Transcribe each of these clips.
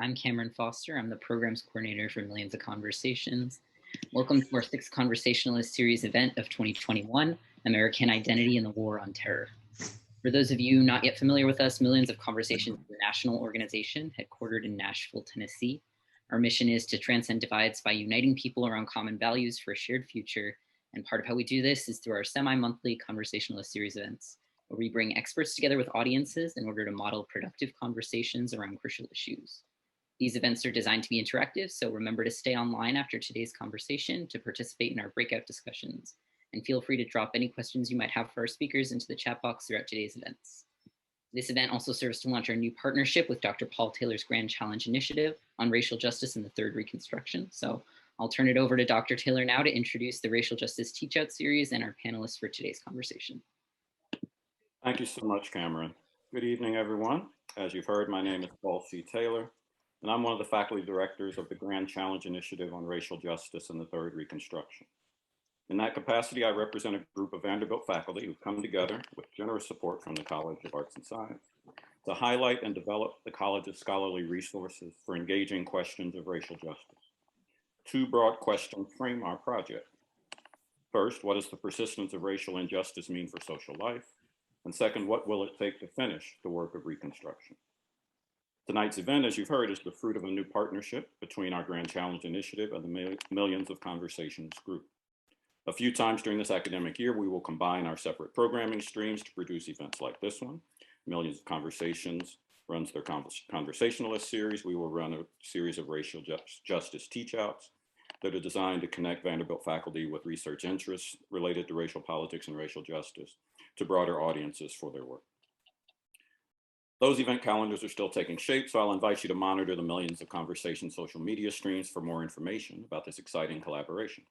I'm Cameron Foster. I'm the programs coordinator for Millions of Conversations. Welcome to our sixth Conversationalist Series event of 2021, American Identity and the War on Terror. For those of you not yet familiar with us, Millions of Conversations is a national organization headquartered in Nashville, Tennessee. Our mission is to transcend divides by uniting people around common values for a shared future. And part of how we do this is through our semi-monthly Conversationalist Series events, where we bring experts together with audiences in order to model productive conversations around crucial issues. These events are designed to be interactive, so remember to stay online after today's conversation to participate in our breakout discussions. And feel free to drop any questions you might have for our speakers into the chat box throughout today's events. This event also serves to launch our new partnership with Dr. Paul Taylor's Grand Challenge Initiative on racial justice in the Third Reconstruction. So I'll turn it over to Dr. Taylor now to introduce the Racial Justice Teachouts series and our panelists for today's conversation. Thank you so much, Cameron. Good evening, everyone. As you've heard, my name is Paul C. Taylor, and I'm one of the faculty directors of the Grand Challenge Initiative on Racial Justice in the Third Reconstruction. In that capacity, I represent a group of Vanderbilt faculty who've come together with generous support from the College of Arts and Science to highlight and develop the college's scholarly resources for engaging questions of racial justice. Two broad questions frame our project. First, what does the persistence of racial injustice mean for social life? And second, what will it take to finish the work of reconstruction? Tonight's event, as you've heard, is the fruit of a new partnership between our Grand Challenge Initiative and the Millions of Conversations group. A few times during this academic year, we will combine our separate programming streams to produce events like this one. Millions of Conversations runs their Conversationalist series. We will run a series of Racial Justice Teachouts that are designed to connect Vanderbilt faculty with research interests related to racial politics and racial justice to broader audiences for their work. Those event calendars are still taking shape, so I'll invite you to monitor the Millions of Conversations social media streams for more information about this exciting collaboration.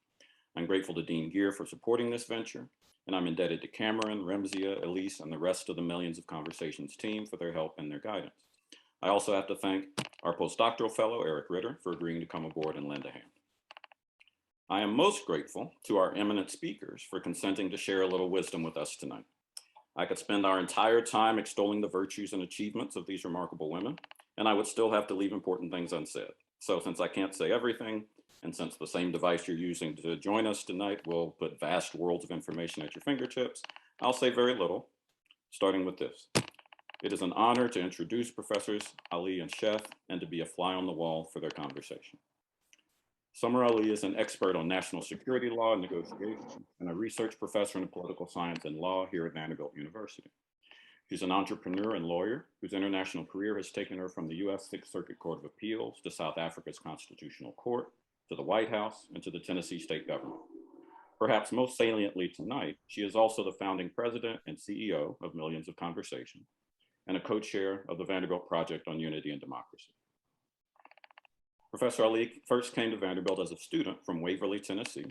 I'm grateful to Dean Gear for supporting this venture, and I'm indebted to Cameron, Remzia, Elise, and the rest of the Millions of Conversations team for their help and their guidance. I also have to thank our postdoctoral fellow, Eric Ritter, for agreeing to come aboard and lend a hand. I am most grateful to our eminent speakers for consenting to share a little wisdom with us tonight. I could spend our entire time extolling the virtues and achievements of these remarkable women, and I would still have to leave important things unsaid. So since I can't say everything, and since the same device you're using to join us tonight will put vast worlds of information at your fingertips, I'll say very little, starting with this. It is an honor to introduce Professors Ali and Sheth and to be a fly on the wall for their conversation. Samar Ali is an expert on national security law and negotiation and a research professor in political science and law here at Vanderbilt University. She's an entrepreneur and lawyer whose international career has taken her from the US Sixth Circuit Court of Appeals to South Africa's Constitutional Court, to the White House, and to the Tennessee state government. Perhaps most saliently tonight, she is also the founding president and CEO of Millions of Conversations and a co-chair of the Vanderbilt Project on Unity and Democracy. Professor Ali first came to Vanderbilt as a student from Waverly, Tennessee.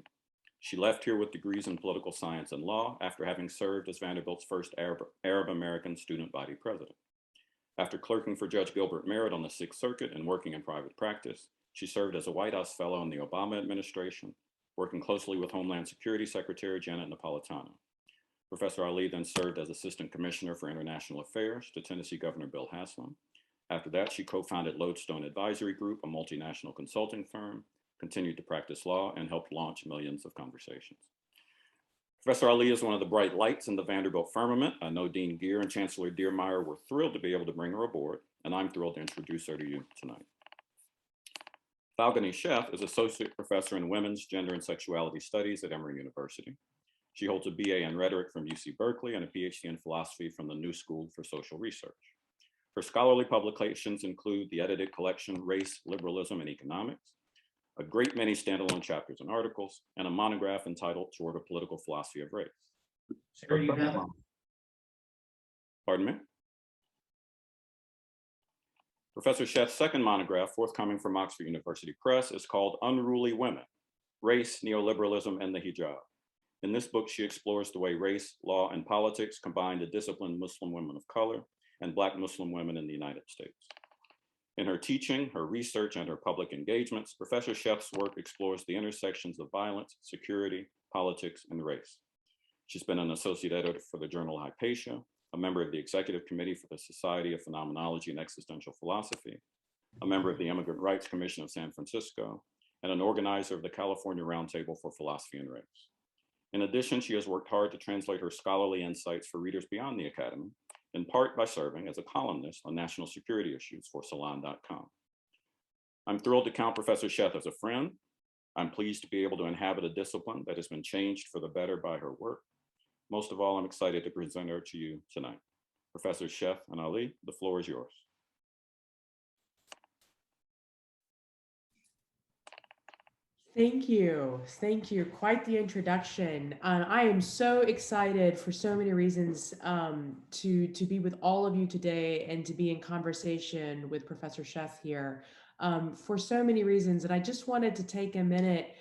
She left here with degrees in political science and law after having served as Vanderbilt's first Arab American student body president. After clerking for Judge Gilbert Merritt on the Sixth Circuit and working in private practice, she served as a White House fellow in the Obama administration, working closely with Homeland Security Secretary Janet Napolitano. Professor Ali then served as Assistant Commissioner for International Affairs to Tennessee Governor Bill Haslam. After that, she co-founded Lodestone Advisory Group, a multinational consulting firm, continued to practice law, and helped launch Millions of Conversations. Professor Ali is one of the bright lights in the Vanderbilt firmament. I know Dean Gear and Chancellor Dearmeyer were thrilled to be able to bring her aboard, and I'm thrilled to introduce her to you tonight. Falguni Sheth is Associate Professor in Women's, Gender, and Sexuality Studies at Emory University. She holds a BA in Rhetoric from UC Berkeley and a PhD in Philosophy from the New School for Social Research. Her scholarly publications include the edited collection Race, Liberalism, and Economics, a great many standalone chapters and articles, and a monograph entitled Toward a Political Philosophy of Race. Sure, you have it. Pardon me? Professor Sheth's second monograph, forthcoming from Oxford University Press, is called Unruly Women, Race, Neoliberalism, and the Hijab. In this book, she explores the way race, law, and politics combine to discipline Muslim women of color and Black Muslim women in the United States. In her teaching, her research, and her public engagements, Professor Sheth's work explores the intersections of violence, security, politics, and race. She's been an associate editor for the journal Hypatia, a member of the executive committee for the Society of Phenomenology and Existential Philosophy, a member of the Immigrant Rights Commission of San Francisco, and an organizer of the California Roundtable for Philosophy and Race. In addition, she has worked hard to translate her scholarly insights for readers beyond the Academy, in part by serving as a columnist on national security issues for Salon.com. I'm thrilled to count Professor Sheth as a friend. I'm pleased to be able to inhabit a discipline that has been changed for the better by her work. Most of all, I'm excited to present her to you tonight. Professor Sheth and Ali, the floor is yours. Thank you. Thank you. Quite the introduction. I am so excited for so many reasons to be with all of you today and to be in conversation with Professor Sheth here for so many reasons. And I just wanted to take a minute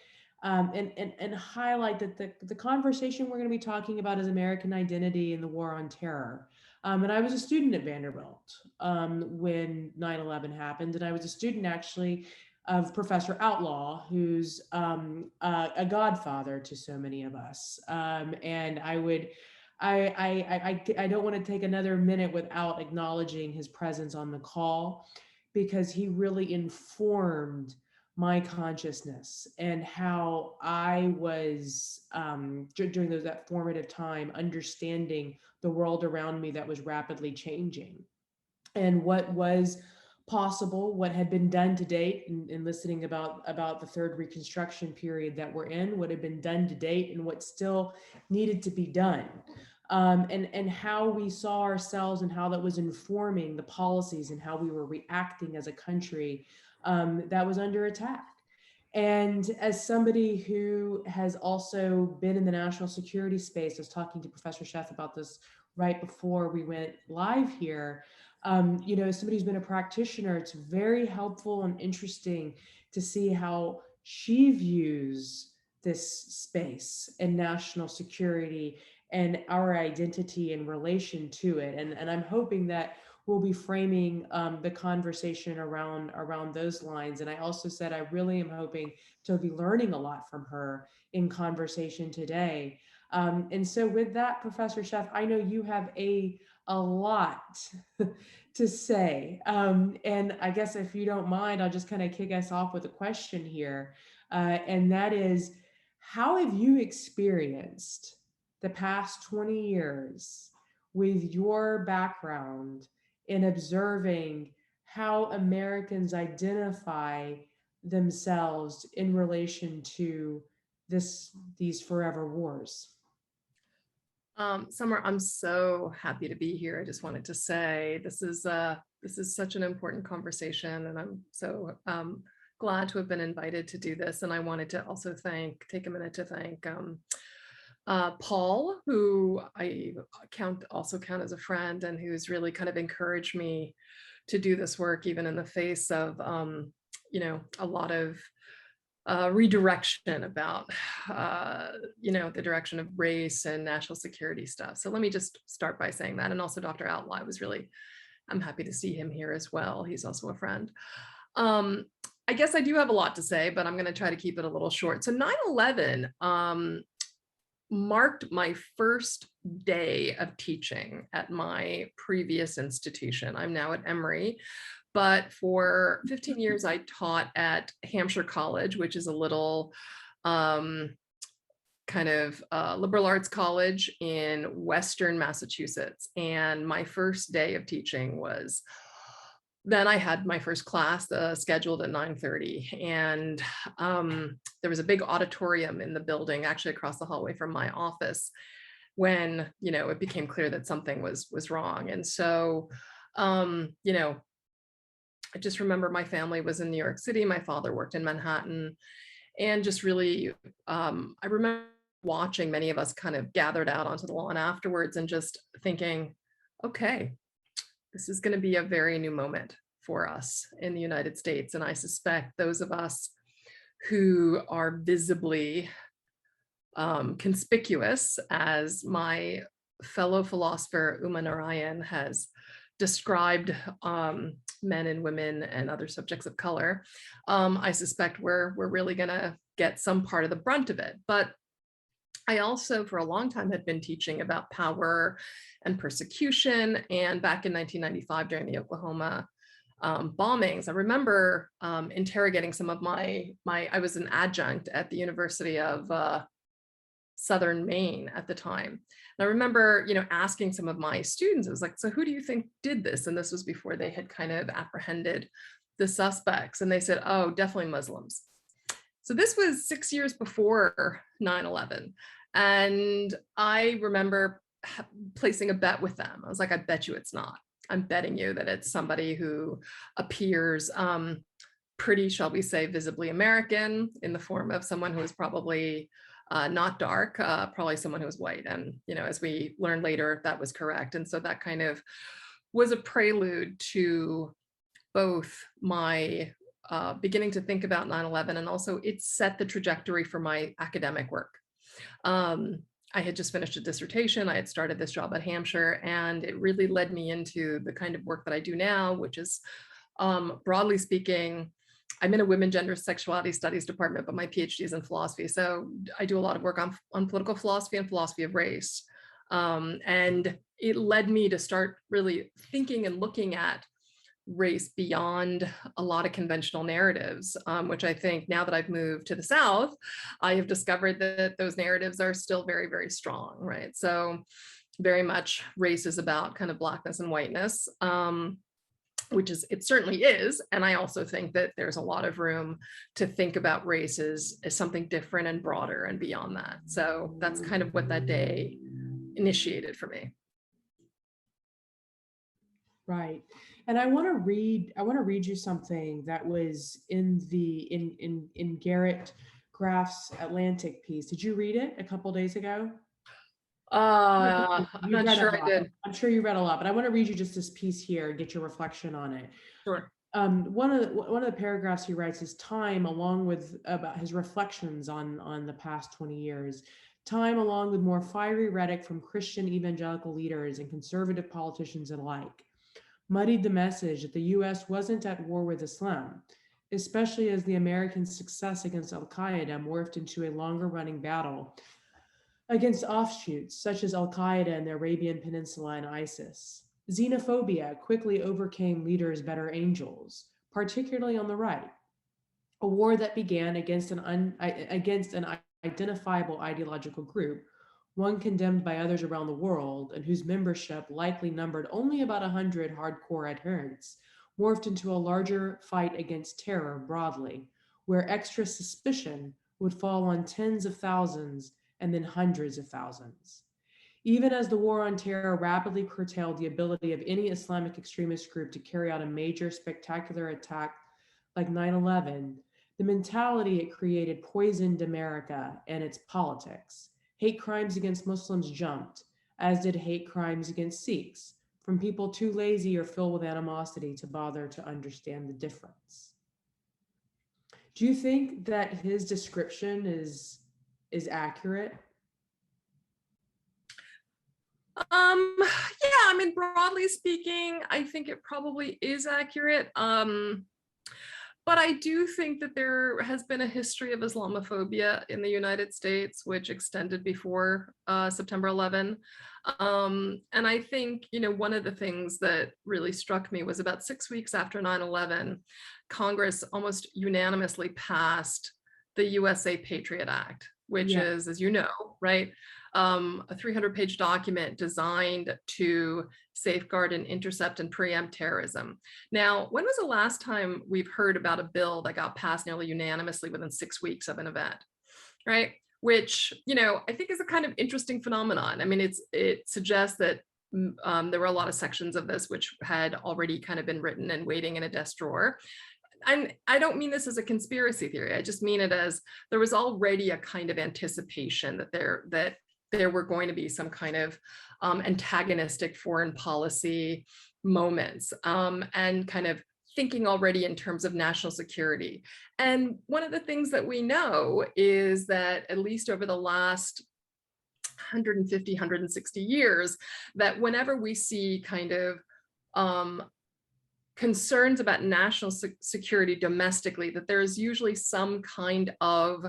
and highlight that the conversation we're going to be talking about is American identity and the war on terror. And I was a student at Vanderbilt when 9/11 happened, and I was a student actually of Professor Outlaw, who's a godfather to so many of us. And I don't want to take another minute without acknowledging his presence on the call, because he really informed my consciousness and how I was during that formative time, understanding the world around me that was rapidly changing, and what was possible, what had been done to date, and listening about the third Reconstruction period that we're in, what had been done to date, and what still needed to be done, and how we saw ourselves and how that was informing the policies and how we were reacting as a country that was under attack. And as somebody who has also been in the national security space, I was talking to Professor Sheth about this right before we went live here. As somebody who's been a practitioner, it's very helpful and interesting to see how she views this space and national security and our identity in relation to it. And I'm hoping that we'll be framing the conversation around those lines. And I also said I really am hoping to be learning a lot from her in conversation today. And so with that, Professor Sheth, I know you have a lot to say. And I guess if you don't mind, I'll just kind of kick us off with a question here. And that is, how have you experienced the past 20 years with your background in observing how Americans identify themselves in relation to these forever wars? Samar, I'm so happy to be here. I just wanted to say this is such an important conversation, and I'm so glad to have been invited to do this. And I wanted to also take a minute to thank Paul, who I also count as a friend, and who's really kind of encouraged me to do this work, even in the face of a lot of redirection about the direction of race and national security stuff. So let me just start by saying that. And also Dr. Outlaw, I'm happy to see him here as well. He's also a friend. I guess I do have a lot to say, but I'm going to try to keep it a little short. So 9/11 marked my first day of teaching at my previous institution. I'm now at Emory. But for 15 years, I taught at Hampshire College, which is a little kind of liberal arts college in Western Massachusetts. And my first day of teaching then I had my first class scheduled at 9:30. And there was a big auditorium in the building, actually across the hallway from my office, when, it became clear that something was wrong. And so, I just remember my family was in New York City. My father worked in Manhattan, and just really, I remember watching many of us kind of gathered out onto the lawn afterwards and just thinking, okay, this is going to be a very new moment for us in the United States. And I suspect those of us who are visibly conspicuous, as my fellow philosopher Uma Narayan has described men and women and other subjects of color, I suspect we're really going to get some part of the brunt of it. But I also, for a long time, had been teaching about power and persecution. And back in 1995, during the Oklahoma bombings. I remember interrogating some of I was an adjunct at the University of Southern Maine at the time. And I remember, asking some of my students, it was like, so who do you think did this? And this was before they had kind of apprehended the suspects. And they said, oh, definitely Muslims. So this was 6 years before 9/11. And I remember placing a bet with them. I was like, I bet you it's not. I'm betting you that it's somebody who appears pretty, shall we say, visibly American, in the form of someone who is probably not dark, probably someone who was white. And, as we learned later, that was correct. And so that kind of was a prelude to both my beginning to think about 9/11, and also it set the trajectory for my academic work. I had just finished a dissertation. I had started this job at Hampshire, and it really led me into the kind of work that I do now, which is, broadly speaking, I'm in a women, gender, sexuality studies department, but my PhD is in philosophy. So I do a lot of work on political philosophy and philosophy of race. And it led me to start really thinking and looking at race beyond a lot of conventional narratives, which I think now that I've moved to the South, I have discovered that those narratives are still very, very strong, right? So very much race is about kind of Blackness and whiteness, which it certainly is. And I also think that there's a lot of room to think about race as something different and broader and beyond that. So that's kind of what that day initiated for me. Right. And I want to read you something that was in Garrett Graff's Atlantic piece. Did you read it a couple days ago? I'm not sure I did. I'm sure you read a lot, but I want to read you just this piece here and get your reflection on it. Sure. One of the paragraphs he writes is time, along with about his reflections on the past 20 years. Time, along with more fiery rhetoric from Christian evangelical leaders and conservative politicians alike, muddied the message that the U.S. wasn't at war with Islam, especially as the American success against Al-Qaeda morphed into a longer-running battle against offshoots such as Al-Qaeda in the Arabian Peninsula and ISIS. Xenophobia quickly overcame leaders' better angels, particularly on the right. A war that began against an identifiable ideological group, one condemned by others around the world and whose membership likely numbered only about 100 hardcore adherents, morphed into a larger fight against terror broadly, where extra suspicion would fall on tens of thousands and then hundreds of thousands. Even as the war on terror rapidly curtailed the ability of any Islamic extremist group to carry out a major spectacular attack like 9/11, the mentality it created poisoned America and its politics. Hate crimes against Muslims jumped, as did hate crimes against Sikhs, from people too lazy or filled with animosity to bother to understand the difference. Do you think that his description is accurate? Yeah, I mean, broadly speaking, I think it probably is accurate. But I do think that there has been a history of Islamophobia in the United States, which extended before September 11. And I think, one of the things that really struck me was about 6 weeks after 9/11, Congress almost unanimously passed the USA Patriot Act, which is, as you know, right, a 300-page document designed to safeguard and intercept and preempt terrorism. Now, when was the last time we've heard about a bill that got passed nearly unanimously within 6 weeks of an event, right? Which, I think is a kind of interesting phenomenon. I mean, it suggests that there were a lot of sections of this which had already kind of been written and waiting in a desk drawer. And I don't mean this as a conspiracy theory. I just mean it as there was already a kind of anticipation that there were going to be some kind of antagonistic foreign policy moments, and kind of thinking already in terms of national security. And one of the things that we know is that at least over the last 150, 160 years, that whenever we see kind of concerns about national security domestically, that there is usually some kind of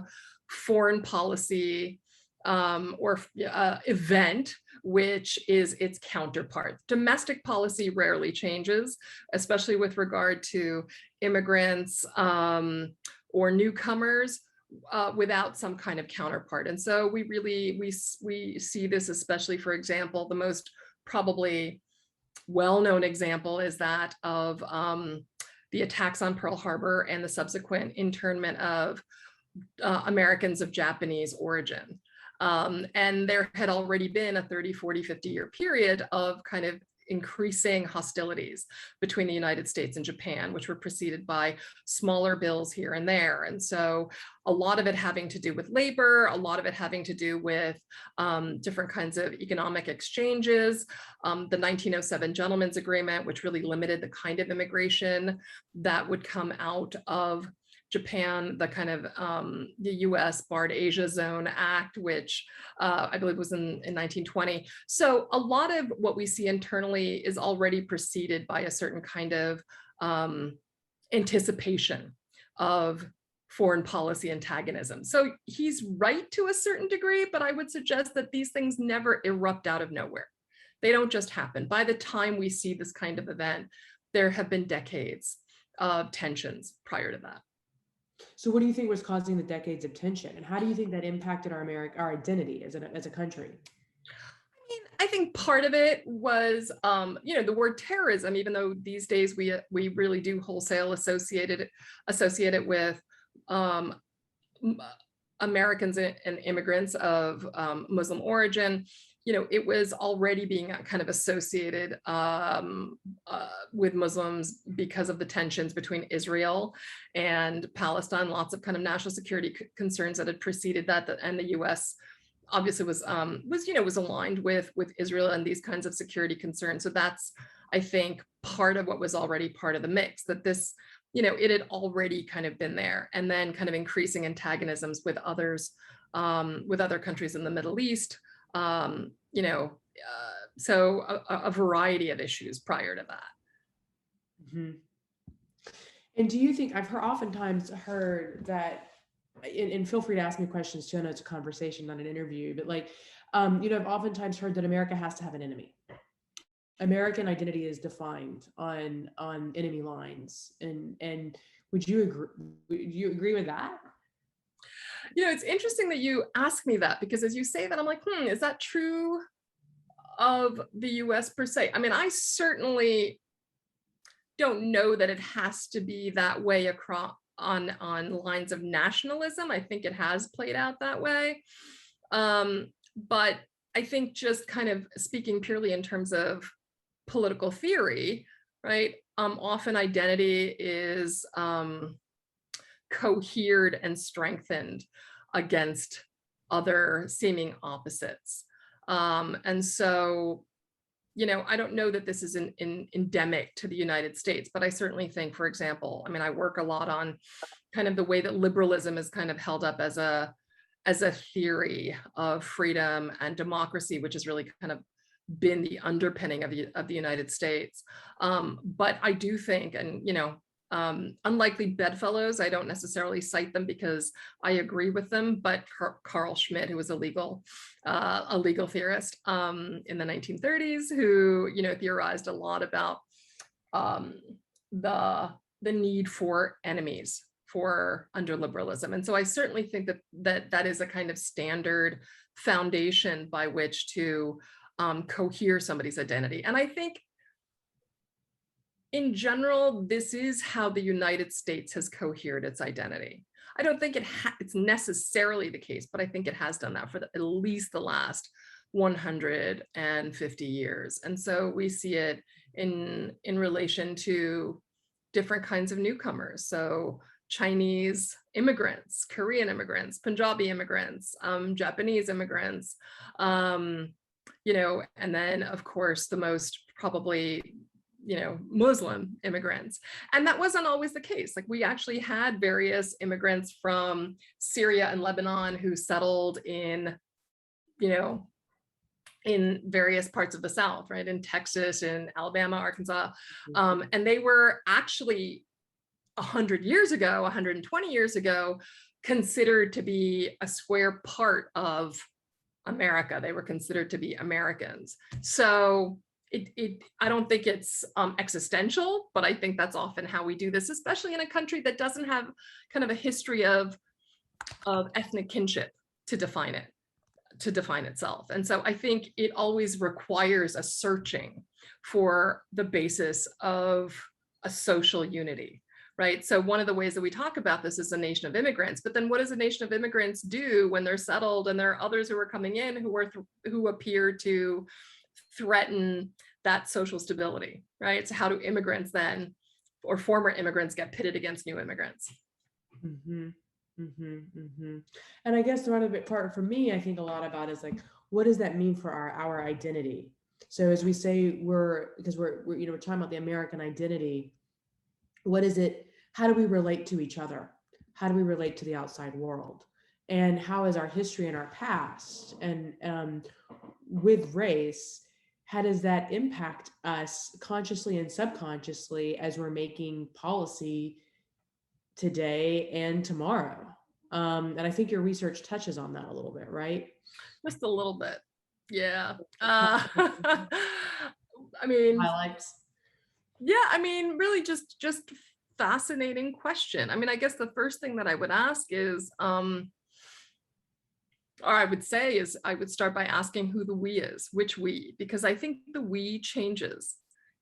foreign policy event, which is its counterpart. Domestic policy rarely changes, especially with regard to immigrants or newcomers, without some kind of counterpart. And so we see this, especially, for example, the most probably well-known example is that of the attacks on Pearl Harbor and the subsequent internment of Americans of Japanese origin. And there had already been a 30, 40, 50-year period of kind of increasing hostilities between the United States and Japan, which were preceded by smaller bills here and there. And so a lot of it having to do with labor, a lot of it having to do with different kinds of economic exchanges. The 1907 Gentlemen's Agreement, which really limited the kind of immigration that would come out of Japan, the kind of the US Barred Asia Zone Act, which I believe was in 1920. So a lot of what we see internally is already preceded by a certain kind of anticipation of foreign policy antagonism. So he's right to a certain degree, but I would suggest that these things never erupt out of nowhere. They don't just happen. By the time we see this kind of event, there have been decades of tensions prior to that. So what do you think was causing the decades of tension, and how do you think that impacted our identity as a country? I mean, I think part of it was, the word terrorism, even though these days we really do wholesale associate it with Americans and immigrants of Muslim origin. It was already being kind of associated with Muslims because of the tensions between Israel and Palestine, lots of kind of national security concerns that had preceded that, and the US obviously was aligned with Israel and these kinds of security concerns. So that's, I think, part of what was already part of the mix, that this, it had already kind of been there, and then kind of increasing antagonisms with others, with other countries in the Middle East. So a variety of issues prior to that. Mm-hmm. And do you think, I've oftentimes heard that, and feel free to ask me questions too, I know it's a conversation, not an interview, but I've oftentimes heard that America has to have an enemy. American identity is defined on enemy lines. And would you agree with that? It's interesting that you ask me that, because as you say that, I'm like, is that true of the US per se? I mean, I certainly don't know that it has to be that way across on lines of nationalism. I think it has played out that way. But I think, just kind of speaking purely in terms of political theory, right? Often identity is cohered and strengthened against other seeming opposites. And so, I don't know that this is endemic to the United States, but I certainly think, for example, I work a lot on kind of the way that liberalism is kind of held up as a theory of freedom and democracy, which has really kind of been the underpinning of the United States. But I do think, and unlikely bedfellows, I don't necessarily cite them because I agree with them, but Carl Schmitt, who was a legal theorist in the 1930s, who theorized a lot about the need for enemies under liberalism. And so I certainly think that is a kind of standard foundation by which to cohere somebody's identity. And I think, in general, this is how the United States has cohered its identity. I don't think it's necessarily the case, but I think it has done that for at least the last 150 years. And so we see it in relation to different kinds of newcomers. So Chinese immigrants, Korean immigrants, Punjabi immigrants, Japanese immigrants, and then, of course, the most probably Muslim immigrants. And that wasn't always the case. We actually had various immigrants from Syria and Lebanon who settled in various parts of the South, right? In Texas, in Alabama, Arkansas. And they were actually 100 years ago, 120 years ago, considered to be a square part of America. They were considered to be Americans. So I don't think it's existential, but I think that's often how we do this, especially in a country that doesn't have kind of a history of ethnic kinship to define itself. And so I think it always requires a searching for the basis of a social unity, right? So one of the ways that we talk about this is a nation of immigrants, but then what does a nation of immigrants do when they're settled and there are others who are coming in who appear to threaten that social stability, right? So how do immigrants then, or former immigrants, get pitted against new immigrants? Mm-hmm. Mm-hmm, mm-hmm. And I guess the other bit part for me, I think a lot about is like, what does that mean for our identity? So as we say, we're we're talking about the American identity. What is it? How do we relate to each other? How do we relate to the outside world? And how is our history and our past and with race, how does that impact us consciously and subconsciously as we're making policy today and tomorrow? And I think your research touches on that a little bit, right? Just a little bit. Yeah. I mean, highlights. Yeah, I mean, really just fascinating question. I mean, I guess the first thing that I would ask is, or I would say is, I would start by asking who the we is, which we, because I think the we changes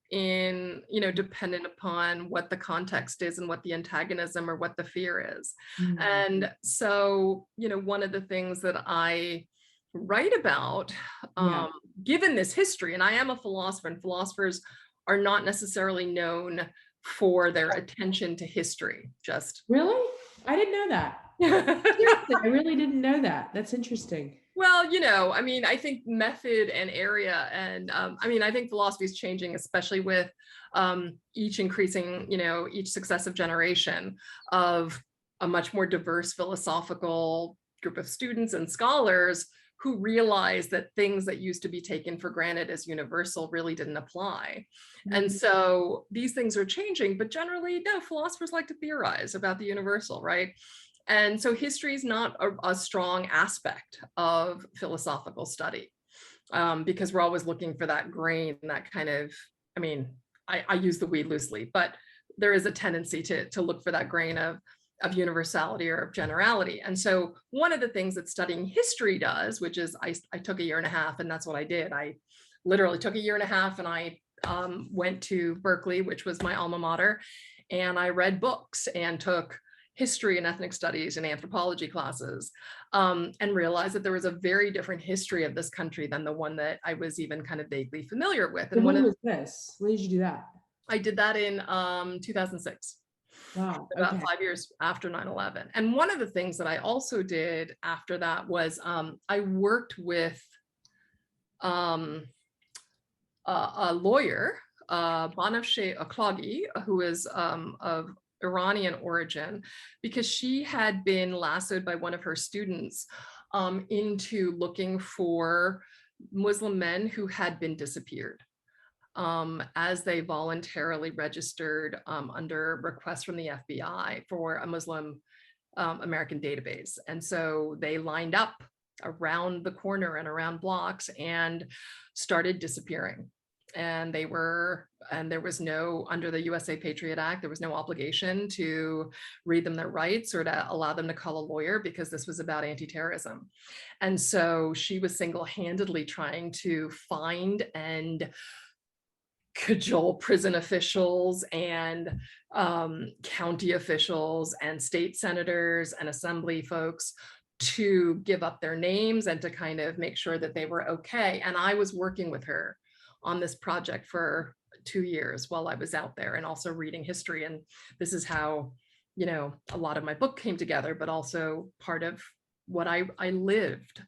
in, dependent upon what the context is and what the antagonism or what the fear is. Mm-hmm. And so, one of the things that I write about, given this history, and I am a philosopher, and philosophers are not necessarily known for their attention to history. Just really? I didn't know that. I really didn't know that. That's interesting. Well, I mean, I think method and area, and I think philosophy is changing, especially with each increasing, each successive generation of a much more diverse philosophical group of students and scholars who realize that things that used to be taken for granted as universal really didn't apply. Mm-hmm. And so these things are changing, but generally, no, philosophers like to theorize about the universal, right? And so history is not a strong aspect of philosophical study, because we're always looking for that grain, that kind of, I use the we loosely, but there is a tendency to look for that grain of universality or of generality. And so one of the things that studying history does, which is I took a year and a half, and that's what I did. I literally took a year and a half, and I went to Berkeley, which was my alma mater, and I read books and took history and ethnic studies and anthropology classes, and realized that there was a very different history of this country than the one that I was even kind of vaguely familiar with. And when was this? When did you do that? I did that in 2006. Wow. About 5 years after 9/11. And one of the things that I also did after that was I worked with a lawyer, Banafsheh Akhlagi, who is of Iranian origin, because she had been lassoed by one of her students into looking for Muslim men who had been disappeared, as they voluntarily registered under requests from the FBI for a Muslim American database. And so they lined up around the corner and around blocks and started disappearing. And there was no, under the USA Patriot Act, there was no obligation to read them their rights or to allow them to call a lawyer, because this was about anti-terrorism. And so she was single-handedly trying to find and cajole prison officials and county officials and state senators and assembly folks to give up their names and to kind of make sure that they were okay. And I was working with her on this project for 2 years while I was out there, and also reading history. And this is how, a lot of my book came together, but also part of what I lived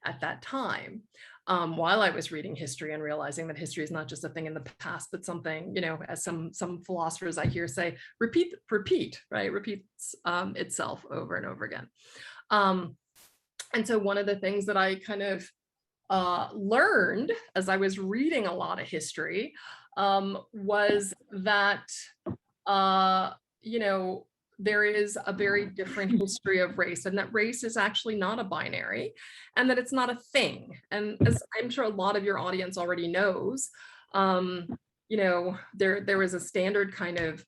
at that time. While I was reading history and realizing that history is not just a thing in the past, but something, as some philosophers I hear say, repeat, right? Repeats itself over and over again. And so one of the things that I kind of learned as I was reading a lot of history was that, there is a very different history of race, and that race is actually not a binary, and that it's not a thing. And as I'm sure a lot of your audience already knows, you know, there was a standard kind of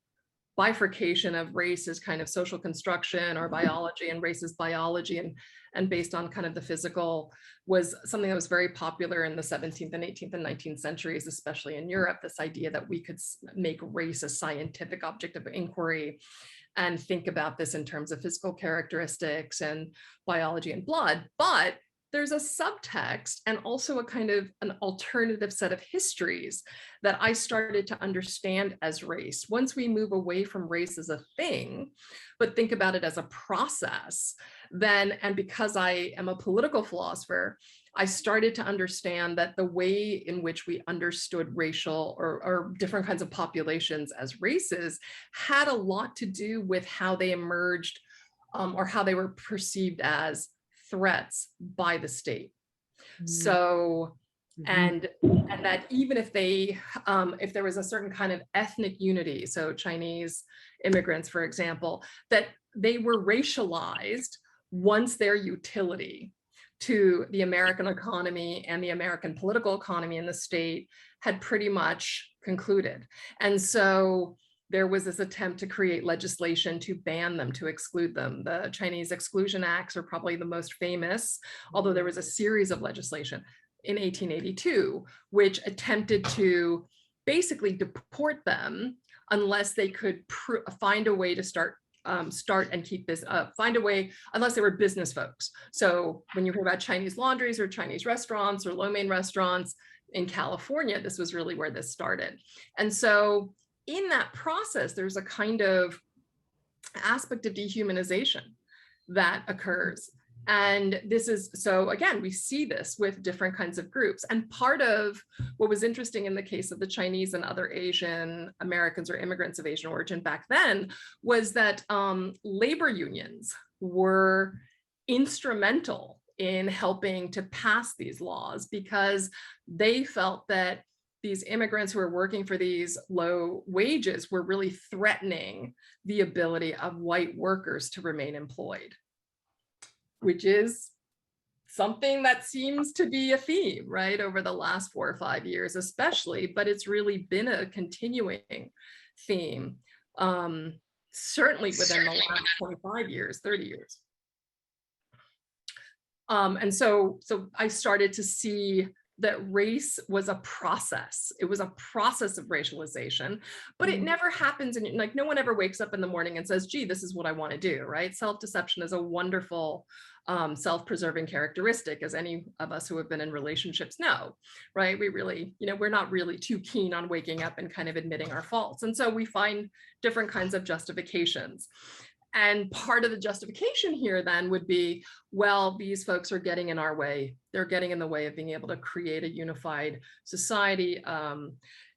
bifurcation of race as kind of social construction or biology, and race as biology, and based on kind of the physical, was something that was very popular in the 17th and 18th and 19th centuries, especially in Europe, this idea that we could make race a scientific object of inquiry and think about this in terms of physical characteristics and biology and blood. But there's a subtext and also a kind of an alternative set of histories that I started to understand as race. Once we move away from race as a thing, but think about it as a process, then, and because I am a political philosopher, I started to understand that the way in which we understood racial or different kinds of populations as races had a lot to do with how they emerged or how they were perceived as threats by the state. So, and that even if they, if there was a certain kind of ethnic unity, so Chinese immigrants, for example, that they were racialized once their utility to the American economy and the American political economy and the state had pretty much concluded. And so there was this attempt to create legislation to ban them, to exclude them. The Chinese Exclusion Acts are probably the most famous, although there was a series of legislation in 1882, which attempted to basically deport them unless they could find a way to start and keep this up, find a way, unless they were business folks. So when you hear about Chinese laundries or Chinese restaurants or lo mein restaurants in California, this was really where this started. And so in that process, there's a kind of aspect of dehumanization that occurs. And this is, so again, we see this with different kinds of groups. And part of what was interesting in the case of the Chinese and other Asian Americans or immigrants of Asian origin back then was that labor unions were instrumental in helping to pass these laws, because they felt that these immigrants who were working for these low wages were really threatening the ability of white workers to remain employed, which is something that seems to be a theme, right, over the last 4 or 5 years, especially, but it's really been a continuing theme, certainly within the last 25 years, 30 years. And so I started to see that race was a process. It was a process of racialization, but it never happens. And like, no one ever wakes up in the morning and says, gee, this is what I want to do, right? Self-deception is a wonderful self-preserving characteristic, as any of us who have been in relationships know, right? We really, you know, we're not really too keen on waking up and kind of admitting our faults. And so we find different kinds of justifications. And part of the justification here then would be, well, these folks are getting in our way. They're getting in the way of being able to create a unified society.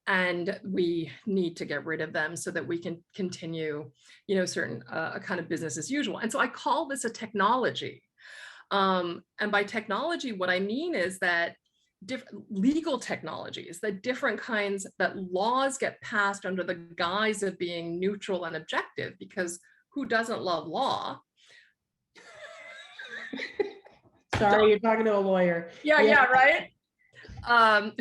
And we need to get rid of them so that we can continue, you know, certain kind of business as usual. And so I call this a technology. And by technology, what I mean is that legal technologies, that different kinds, that laws get passed under the guise of being neutral and objective, because who doesn't love law? Sorry, you're talking to a lawyer. Yeah, right?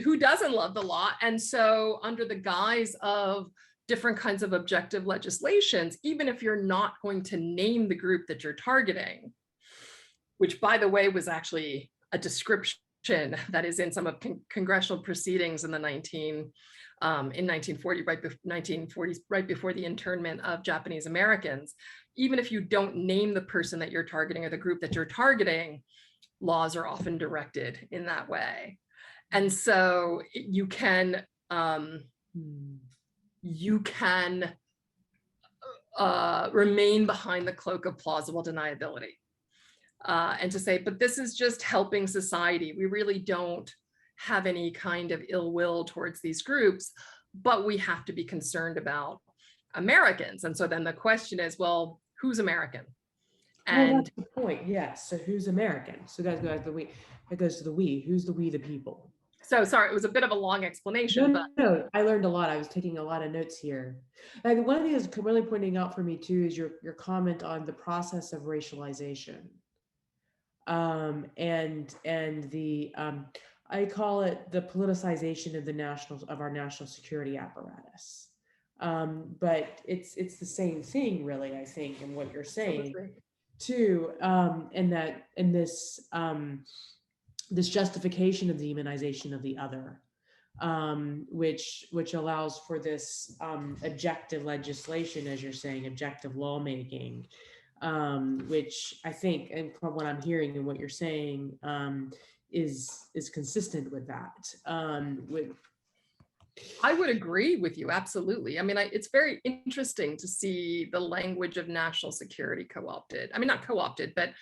Who doesn't love the law? And so under the guise of different kinds of objective legislations, even if you're not going to name the group that you're targeting, which by the way was actually a description that is in some of congressional proceedings in the 1940, right before the internment of Japanese Americans, even if you don't name the person that you're targeting or the group that you're targeting, laws are often directed in that way. And so you can remain behind the cloak of plausible deniability. And to say, but this is just helping society. We really don't have any kind of ill will towards these groups, but we have to be concerned about Americans. And so then the question is, well, who's American? And well, that's the point, yes. So who's American? So that goes to the we. It goes to the we. Who's the we, the people? So sorry, it was a bit of a long explanation, but no, I learned a lot. I was taking a lot of notes here. And one thing that's really pointing out for me too is your comment on the process of racialization. And the I call it the politicization of our national security apparatus. But it's the same thing, really, I think, in what you're saying too. And this justification of demonization of the other, which allows for this objective legislation, as you're saying, objective lawmaking, which I think, and from what I'm hearing and what you're saying, is consistent with that. I would agree with you, absolutely. I mean, it's very interesting to see the language of national security co-opted. I mean, not co-opted, but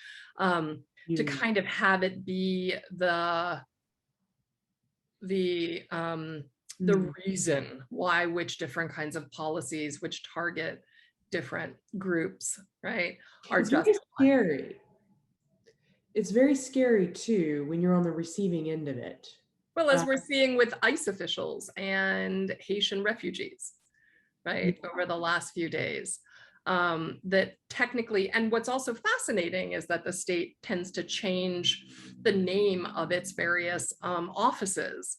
to kind of have it be the reason why which different kinds of policies, which target different groups, right, are justified. Scary. It's very scary too when you're on the receiving end of it. Well, as we're seeing with ICE officials and Haitian refugees, right, over the last few days, that technically, and what's also fascinating is that the state tends to change the name of its various offices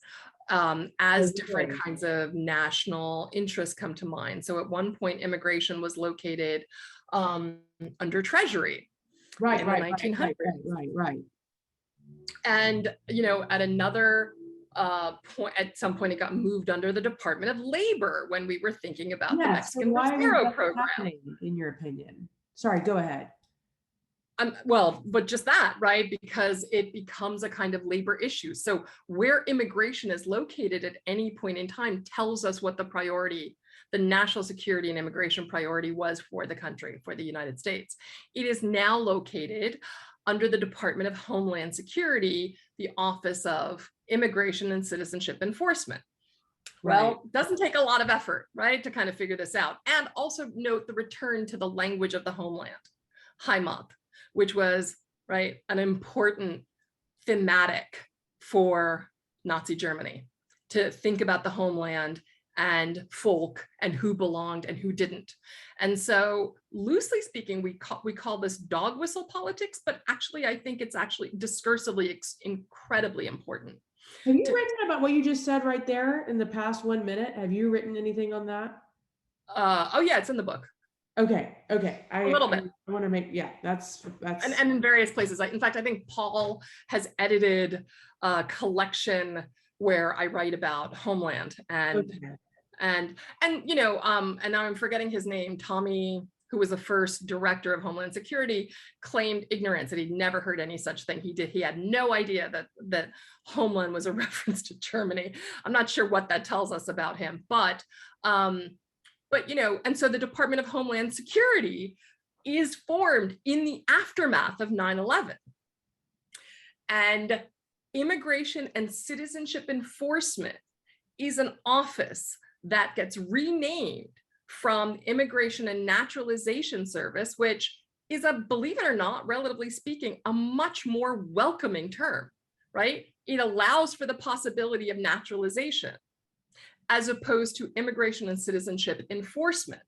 as different kinds of national interests come to mind. So at one point, immigration was located under Treasury in the 1900s. Right. And, you know, at another point, at some point, it got moved under the Department of Labor when we were thinking about the Mexican Bracero program. In your opinion? Sorry, go ahead. Well, but just that, right? Because it becomes a kind of labor issue. So where immigration is located at any point in time tells us what the priority, the national security and immigration priority was for the country, for the United States. It is now located under the Department of Homeland Security, the Office of Immigration and Citizenship Enforcement. Well, it doesn't take a lot of effort, right, to kind of figure this out. And also note the return to the language of the homeland, Heimat, which was, right, an important thematic for Nazi Germany, to think about the homeland and folk and who belonged and who didn't. And so loosely speaking, we call this dog whistle politics, but actually I think it's actually discursively incredibly important. Have you written about what you just said right there in the past 1 minute? Have you written anything on that? Oh yeah, it's in the book. Okay. A little bit. I want to make, that's. And in various places. In fact, I think Paul has edited a collection where I write about Homeland and you know, and now I'm forgetting his name, Tommy, who was the first director of Homeland Security, claimed ignorance, that he'd never heard any such thing. He had no idea that Homeland was a reference to Germany. I'm not sure what that tells us about him, but you know, and so the Department of Homeland Security is formed in the aftermath of 9/11. And Immigration and Citizenship Enforcement is an office that gets renamed from Immigration and Naturalization Service, which is believe it or not, relatively speaking, a much more welcoming term, right? It allows for the possibility of naturalization, as opposed to Immigration and Citizenship Enforcement,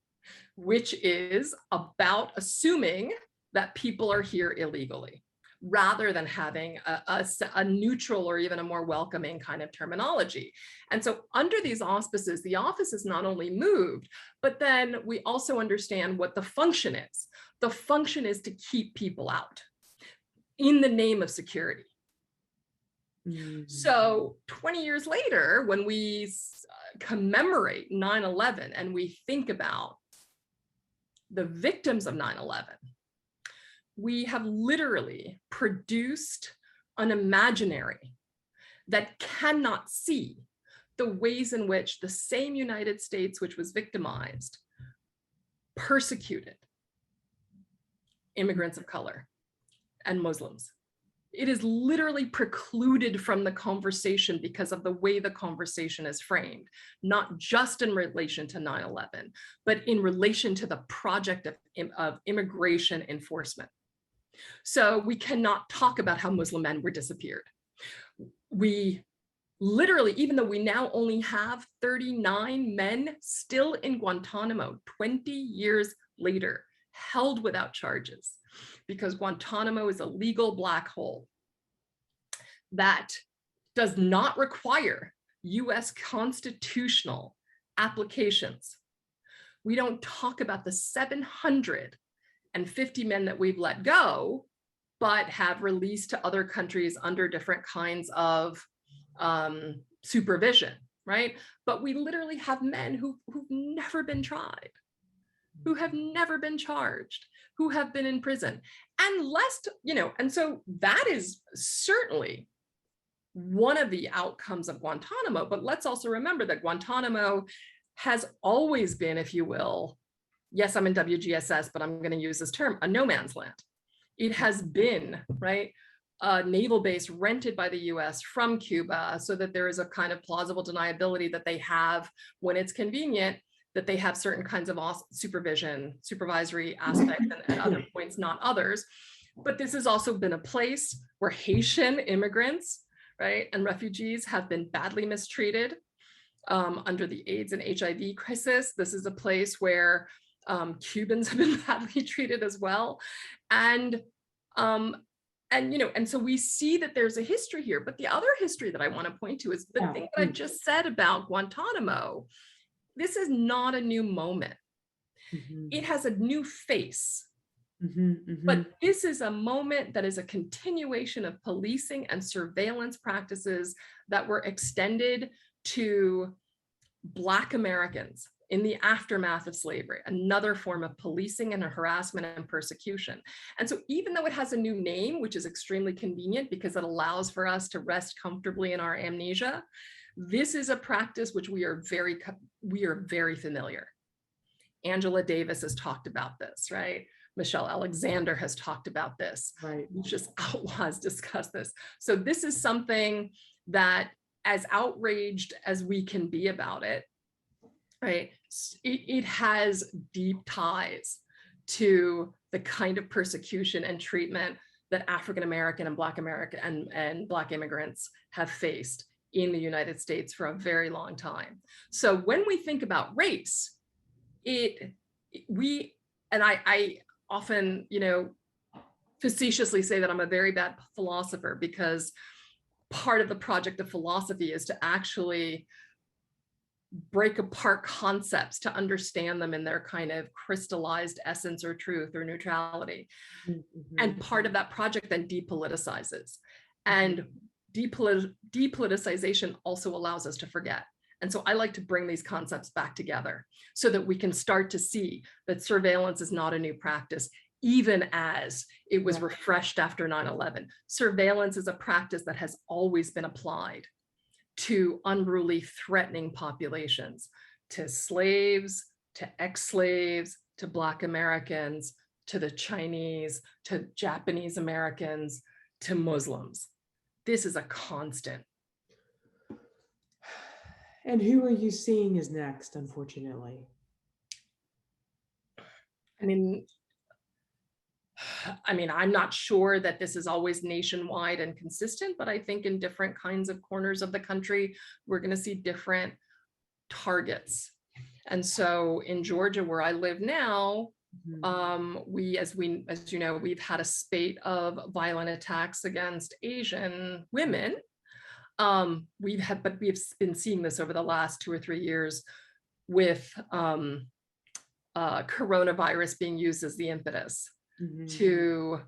which is about assuming that people are here illegally, rather than having a neutral or even a more welcoming kind of terminology. And so under these auspices, the office is not only moved, but then we also understand what the function is. The function is to keep people out in the name of security. So 20 years later, when we commemorate 9/11 and we think about the victims of 9/11, we have literally produced an imaginary that cannot see the ways in which the same United States, which was victimized, persecuted immigrants of color and Muslims. It is literally precluded from the conversation because of the way the conversation is framed, not just in relation to 9/11, but in relation to the project of immigration enforcement. So we cannot talk about how Muslim men were disappeared. We literally, even though we now only have 39 men still in Guantanamo 20 years later, held without charges, because Guantanamo is a legal black hole that does not require US constitutional applications. We don't talk about the 750 men that we've let go, but have released to other countries under different kinds of supervision, right? But we literally have men who've never been tried, who have never been charged, who have been in prison. And and so that is certainly one of the outcomes of Guantanamo. But let's also remember that Guantanamo has always been, if you will, yes, I'm in WGSS, but I'm going to use this term, a no man's land. It has been, right, a naval base rented by the US from Cuba, so that there is a kind of plausible deniability that they have, when it's convenient, that they have certain kinds of supervisory aspects, and at other points, not others. But this has also been a place where Haitian immigrants, right, and refugees have been badly mistreated under the AIDS and HIV crisis. This is a place where Cubans have been badly treated as well. And so we see that there's a history here. But the other history that I want to point to is the thing that I just said about Guantanamo. This is not a new moment. It has a new face. But this is a moment that is a continuation of policing and surveillance practices that were extended to Black Americans in the aftermath of slavery, another form of policing and harassment and persecution. And so even though it has a new name, which is extremely convenient because it allows for us to rest comfortably in our amnesia, this is a practice which we are very familiar. Angela Davis has talked about this, right? Michelle Alexander has talked about this. Right. Just Outlaws discussed this. So this is something that, as outraged as we can be about it, right, it has deep ties to the kind of persecution and treatment that African American and Black American and Black immigrants have faced in the United States for a very long time. So when we think about race, I often, facetiously say that I'm a very bad philosopher, because part of the project of philosophy is to actually break apart concepts to understand them in their kind of crystallized essence or truth or neutrality. And part of that project then depoliticizes. And depoliticization also allows us to forget. And so I like to bring these concepts back together so that we can start to see that surveillance is not a new practice, even as it was refreshed after 9/11. Surveillance is a practice that has always been applied to unruly, threatening populations, to slaves, to ex-slaves, to Black Americans, to the Chinese, to Japanese Americans, to Muslims. This is a constant. And who are you seeing is next, unfortunately? I mean, I'm not sure that this is always nationwide and consistent, but I think in different kinds of corners of the country, we're going to see different targets. And so in Georgia, where I live now, as you know, we've had a spate of violent attacks against Asian women. We've been seeing this over the last 2 or 3 years with coronavirus being used as the impetus to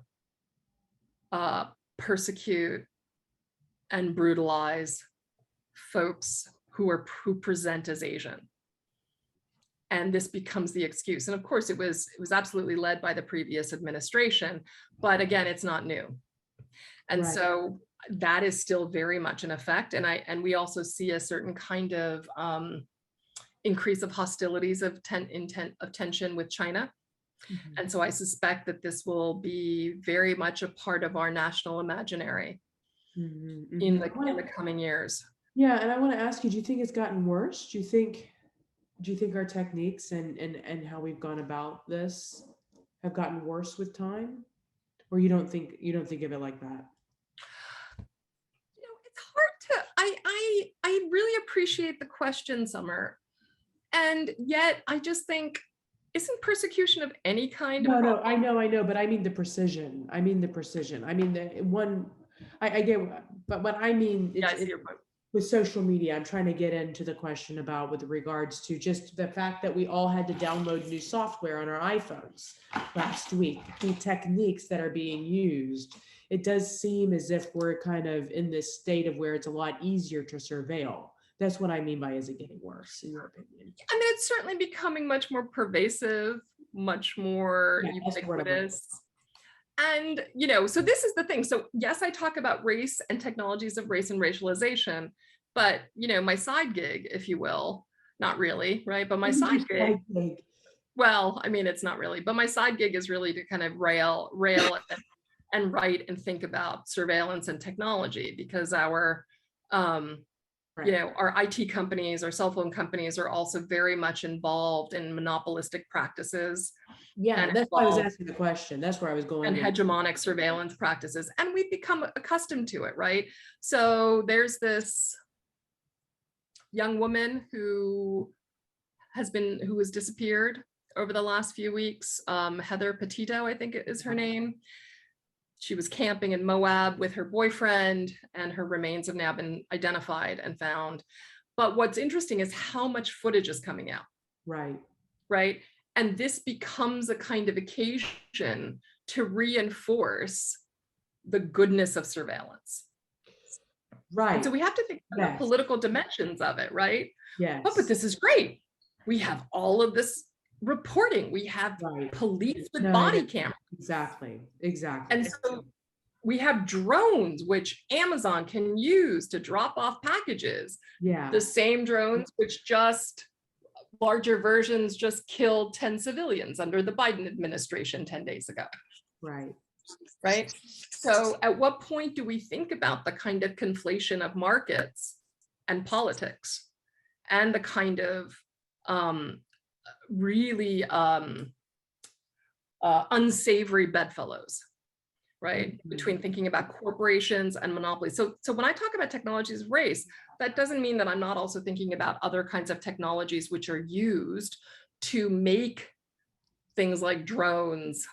persecute and brutalize folks who present as Asian. And this becomes the excuse. And of course, it was absolutely led by the previous administration, but again, it's not new. And so that is still very much in effect. And we also see a certain kind of increase of hostilities of tension with China. And so I suspect that this will be very much a part of our national imaginary in the coming years. Yeah, and I want to ask you, do you think it's gotten worse? Do you think our techniques and how we've gone about this have gotten worse with time? Or you don't think of it like that? It's hard to, I really appreciate the question, Samar. And yet I just think, isn't persecution of any kind? No, I know, but I mean the precision. I mean the one, I get, but what I mean, Yeah, I see your point. With social media, I'm trying to get into the question about with regards to just the fact that we all had to download new software on our iPhones last week, the techniques that are being used. It does seem as if we're kind of in this state of where it's a lot easier to surveil. That's what I mean by, is it getting worse, in your opinion? I mean, it's certainly becoming much more pervasive, much more ubiquitous. And, you know, so this is the thing. So yes, I talk about race and technologies of race and racialization, but, you know, my side gig, if you will, not really, right? But my side gig, well, I mean, it's not really, but my side gig is really to kind of rail and write and think about surveillance and technology, because our, you know, our IT companies, our cell phone companies are also very much involved in monopolistic practices. Yeah, that's why I was asking the question. That's where I was going. And hegemonic surveillance practices. And we've become accustomed to it, right? So there's this young woman who was disappeared over the last few weeks. Heather Petito, I think is her name. She was camping in Moab with her boyfriend, and her remains have now been identified and found. But what's interesting is how much footage is coming out. Right. Right. And this becomes a kind of occasion to reinforce the goodness of surveillance. Right. And so we have to think about the political dimensions of it, right? Yes. Oh, but this is great. We have all of this reporting. We have police with body cameras. Exactly. And so we have drones, which Amazon can use to drop off packages. Yeah. The same drones, which just larger versions just killed 10 civilians under the Biden administration 10 days ago. Right. Right. So at what point do we think about the kind of conflation of markets and politics and the kind of really unsavory bedfellows, right? Mm-hmm. Between thinking about corporations and monopolies. So when I talk about technologies of race, that doesn't mean that I'm not also thinking about other kinds of technologies which are used to make things like drones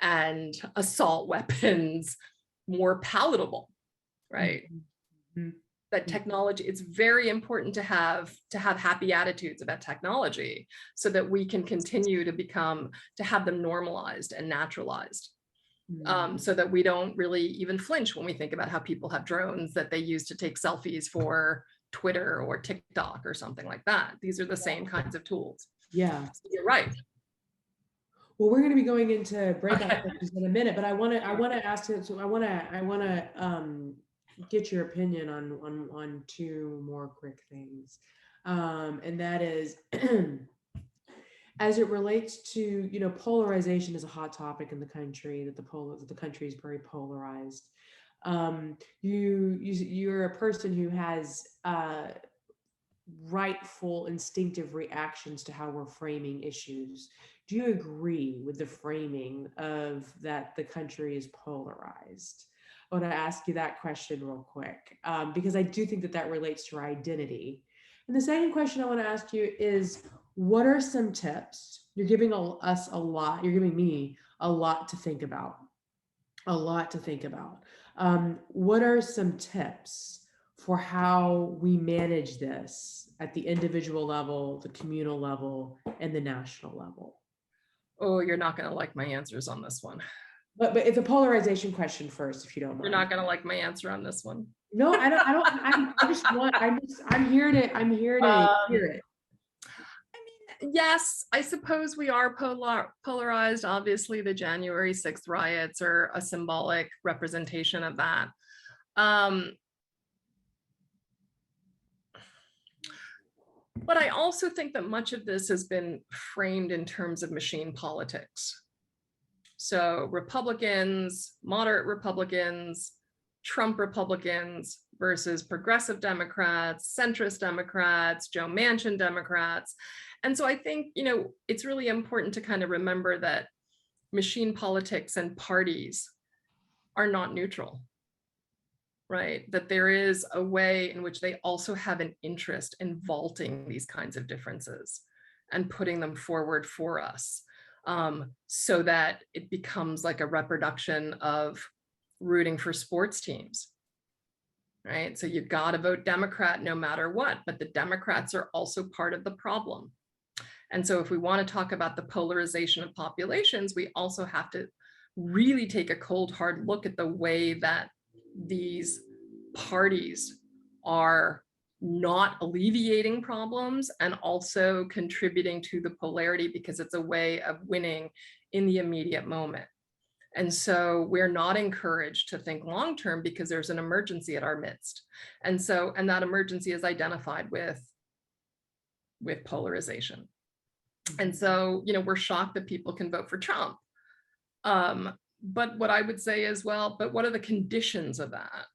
and assault weapons more palatable, right? Mm-hmm. That technology, it's very important to have happy attitudes about technology so that we can continue to have them normalized and naturalized. So that we don't really even flinch when we think about how people have drones that they use to take selfies for Twitter or TikTok or something like that. These are the same kinds of tools. Yeah. So you're right. Well, we're going to be going into breakout sessions in a minute, but I want to ask you. So I want to get your opinion on two more quick things, and that is, as it relates to, you know, polarization is a hot topic in the country. That the country is very polarized. You're a person who has rightful instinctive reactions to how we're framing issues. Do you agree with the framing of that the country is polarized? I want to ask you that question real quick, because I do think that relates to our identity. And the second question I want to ask you is, what are some tips? You're giving us a lot. You're giving me a lot to think about. What are some tips for how we manage this at the individual level, the communal level, and the national level? Oh, you're not going to like my answers on this one. But it's a polarization question first, if you don't mind. You're not going to like my answer on this one. No, I don't. I'm here to hear it. I mean, yes, I suppose we are polarized. Obviously, the January 6th riots are a symbolic representation of that. But I also think that much of this has been framed in terms of machine politics. So Republicans, moderate Republicans, Trump Republicans versus progressive Democrats, centrist Democrats, Joe Manchin Democrats. And so I think, you know, it's really important to kind of remember that machine politics and parties are not neutral. right? That there is a way in which they also have an interest in vaulting these kinds of differences and putting them forward for us, so that it becomes like a reproduction of rooting for sports teams, right? So you've got to vote Democrat no matter what, but the Democrats are also part of the problem. And so if we want to talk about the polarization of populations, we also have to really take a cold, hard look at the way that these parties are not alleviating problems and also contributing to the polarity, because it's a way of winning in the immediate moment. And so we're not encouraged to think long-term because there's an emergency at our midst. And that emergency is identified with polarization. And so, we're shocked that people can vote for Trump. But what I would say is, well, but what are the conditions of that?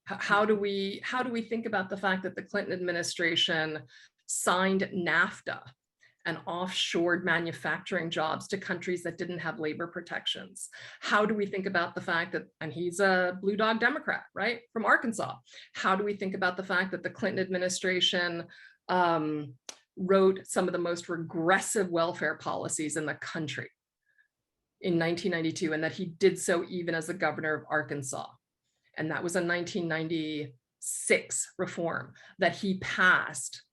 How do we think about the fact that the Clinton administration signed NAFTA and offshored manufacturing jobs to countries that didn't have labor protections? How do we think about the fact that, and he's a blue dog Democrat, right, from Arkansas. How do we think about the fact that the Clinton administration wrote some of the most regressive welfare policies in the country in 1992, and that he did so even as the governor of Arkansas? And that was a 1996 reform that he passed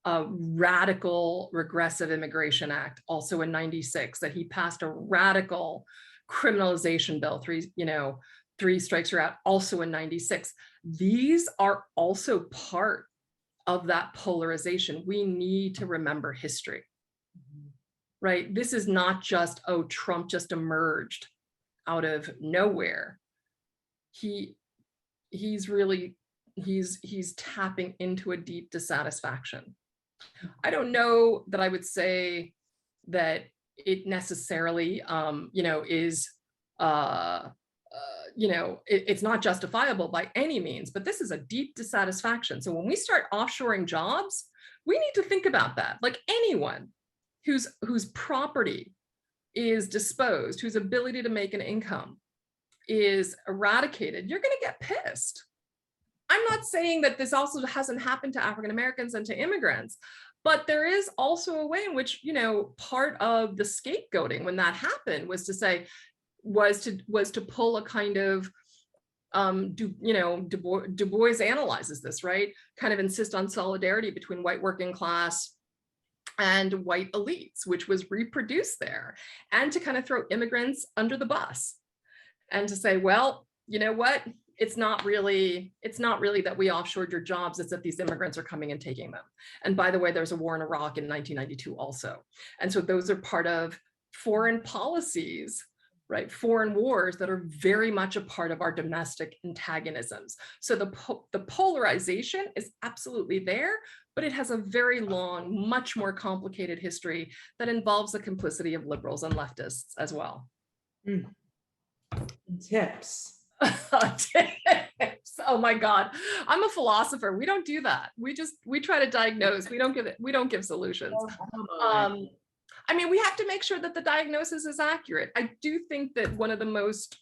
a radical regressive immigration act, also in 96, that he passed a radical criminalization bill, three strikes you're out, also in 96. These are also part of that polarization. We need to remember history, right? This is not just, oh, Trump just emerged out of nowhere. He's tapping into a deep dissatisfaction. I don't know that I would say that it necessarily, it's not justifiable by any means, but this is a deep dissatisfaction. So when we start offshoring jobs, we need to think about that. Like anyone whose property is disposed, whose ability to make an income is eradicated, you're going to get pissed. I'm not saying that this also hasn't happened to African Americans and to immigrants, but there is also a way in which, part of the scapegoating when that happened was to pull a kind of, Du Bois analyzes this, right? Kind of insist on solidarity between white working class and white elites, which was reproduced there, and to kind of throw immigrants under the bus and to say, well, you know what? It's not really that we offshored your jobs, it's that these immigrants are coming and taking them. And by the way, there's a war in Iraq in 1992 also. And so those are part of foreign policies, right? Foreign wars that are very much a part of our domestic antagonisms. So the polarization is absolutely there, but it has a very long, much more complicated history that involves the complicity of liberals and leftists as well. Tips. Tips. Oh my God. I'm a philosopher. We don't do that. We try to diagnose. We don't give solutions. We have to make sure that the diagnosis is accurate. I do think that one of the most,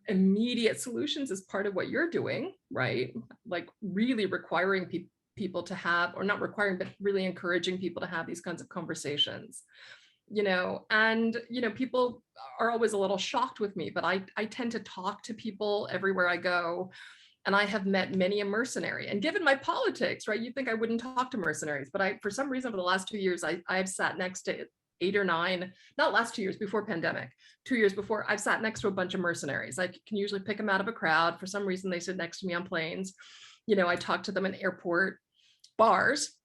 immediate solutions is part of what you're doing, right? Like really requiring people to have, or not requiring, but really encouraging people to have these kinds of conversations. People are always a little shocked with me, but I tend to talk to people everywhere I go. And I have met many a mercenary. And given my politics, right, you'd think I wouldn't talk to mercenaries, but for some reason, over the last 2 years, I've sat next to 8 or 9, not last 2 years, before pandemic, 2 years before, I've sat next to a bunch of mercenaries. I can usually pick them out of a crowd. For some reason, they sit next to me on planes. I talk to them in airport bars,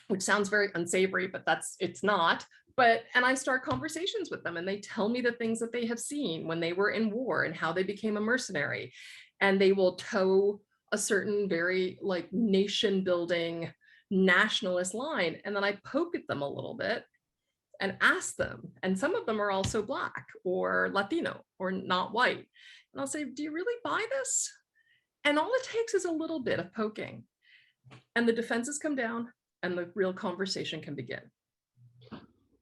which sounds very unsavory, but it's not. And I start conversations with them and they tell me the things that they have seen when they were in war and how they became a mercenary. And they will toe a certain very nation building nationalist line. And then I poke at them a little bit and ask them. And some of them are also Black or Latino or not white. And I'll say, do you really buy this? And all it takes is a little bit of poking. And the defenses come down and the real conversation can begin.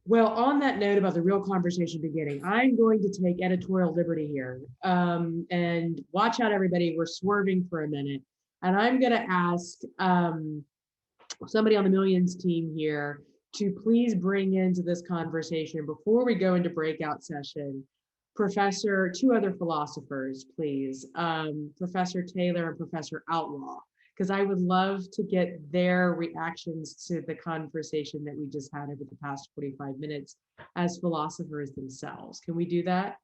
Well, on that note about the real conversation beginning, I'm going to take editorial liberty here. And watch out, everybody, we're swerving for a minute. And I'm going to ask somebody on the Millions team here to please bring into this conversation, before we go into breakout session, two other philosophers, please, Professor Taylor and Professor Outlaw, because I would love to get their reactions to the conversation that we just had over the past 45 minutes as philosophers themselves. Can we do that?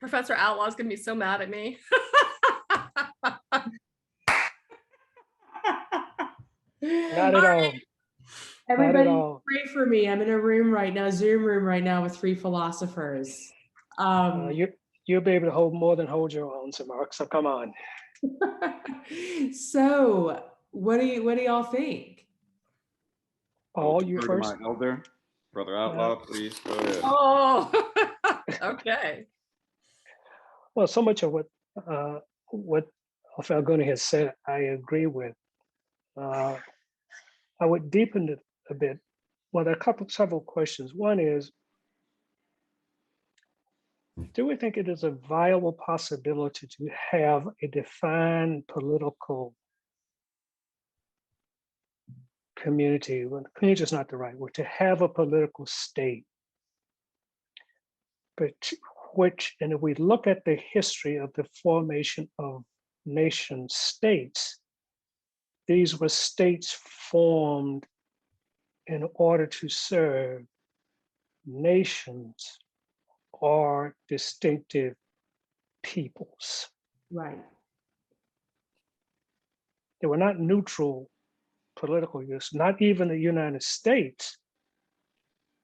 Professor Outlaw is going to be so mad at me. Not at all. Everybody pray for me. I'm in a room right now, Zoom room right now with three philosophers. You'll be able to hold your own, Samar, so come on. So what do y'all think? Paul, you first. My elder, Brother Outlaw, please go ahead. Oh, okay. Well, so much of what Falguni has said, I agree with. I would deepen it a bit. Well, there are several questions. One is, do we think it is a viable possibility to have a defined political community? Well, community is not the right word. To have a political state, but and if we look at the history of the formation of nation states, these were states formed in order to serve nations or distinctive peoples. Right. They were not neutral political use. Not even the United States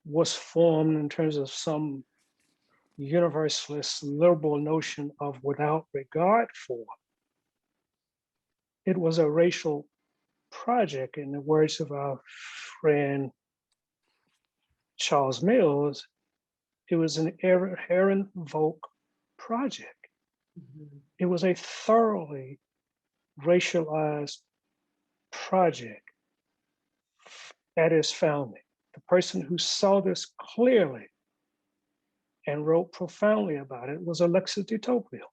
was formed in terms of some universalist liberal notion of without regard for. It was a racial project, in the words of our friend Charles Mills. It was an Herrenvolk project. Mm-hmm. It was a thoroughly racialized project at its founding. The person who saw this clearly and wrote profoundly about it was Alexis de Tocqueville.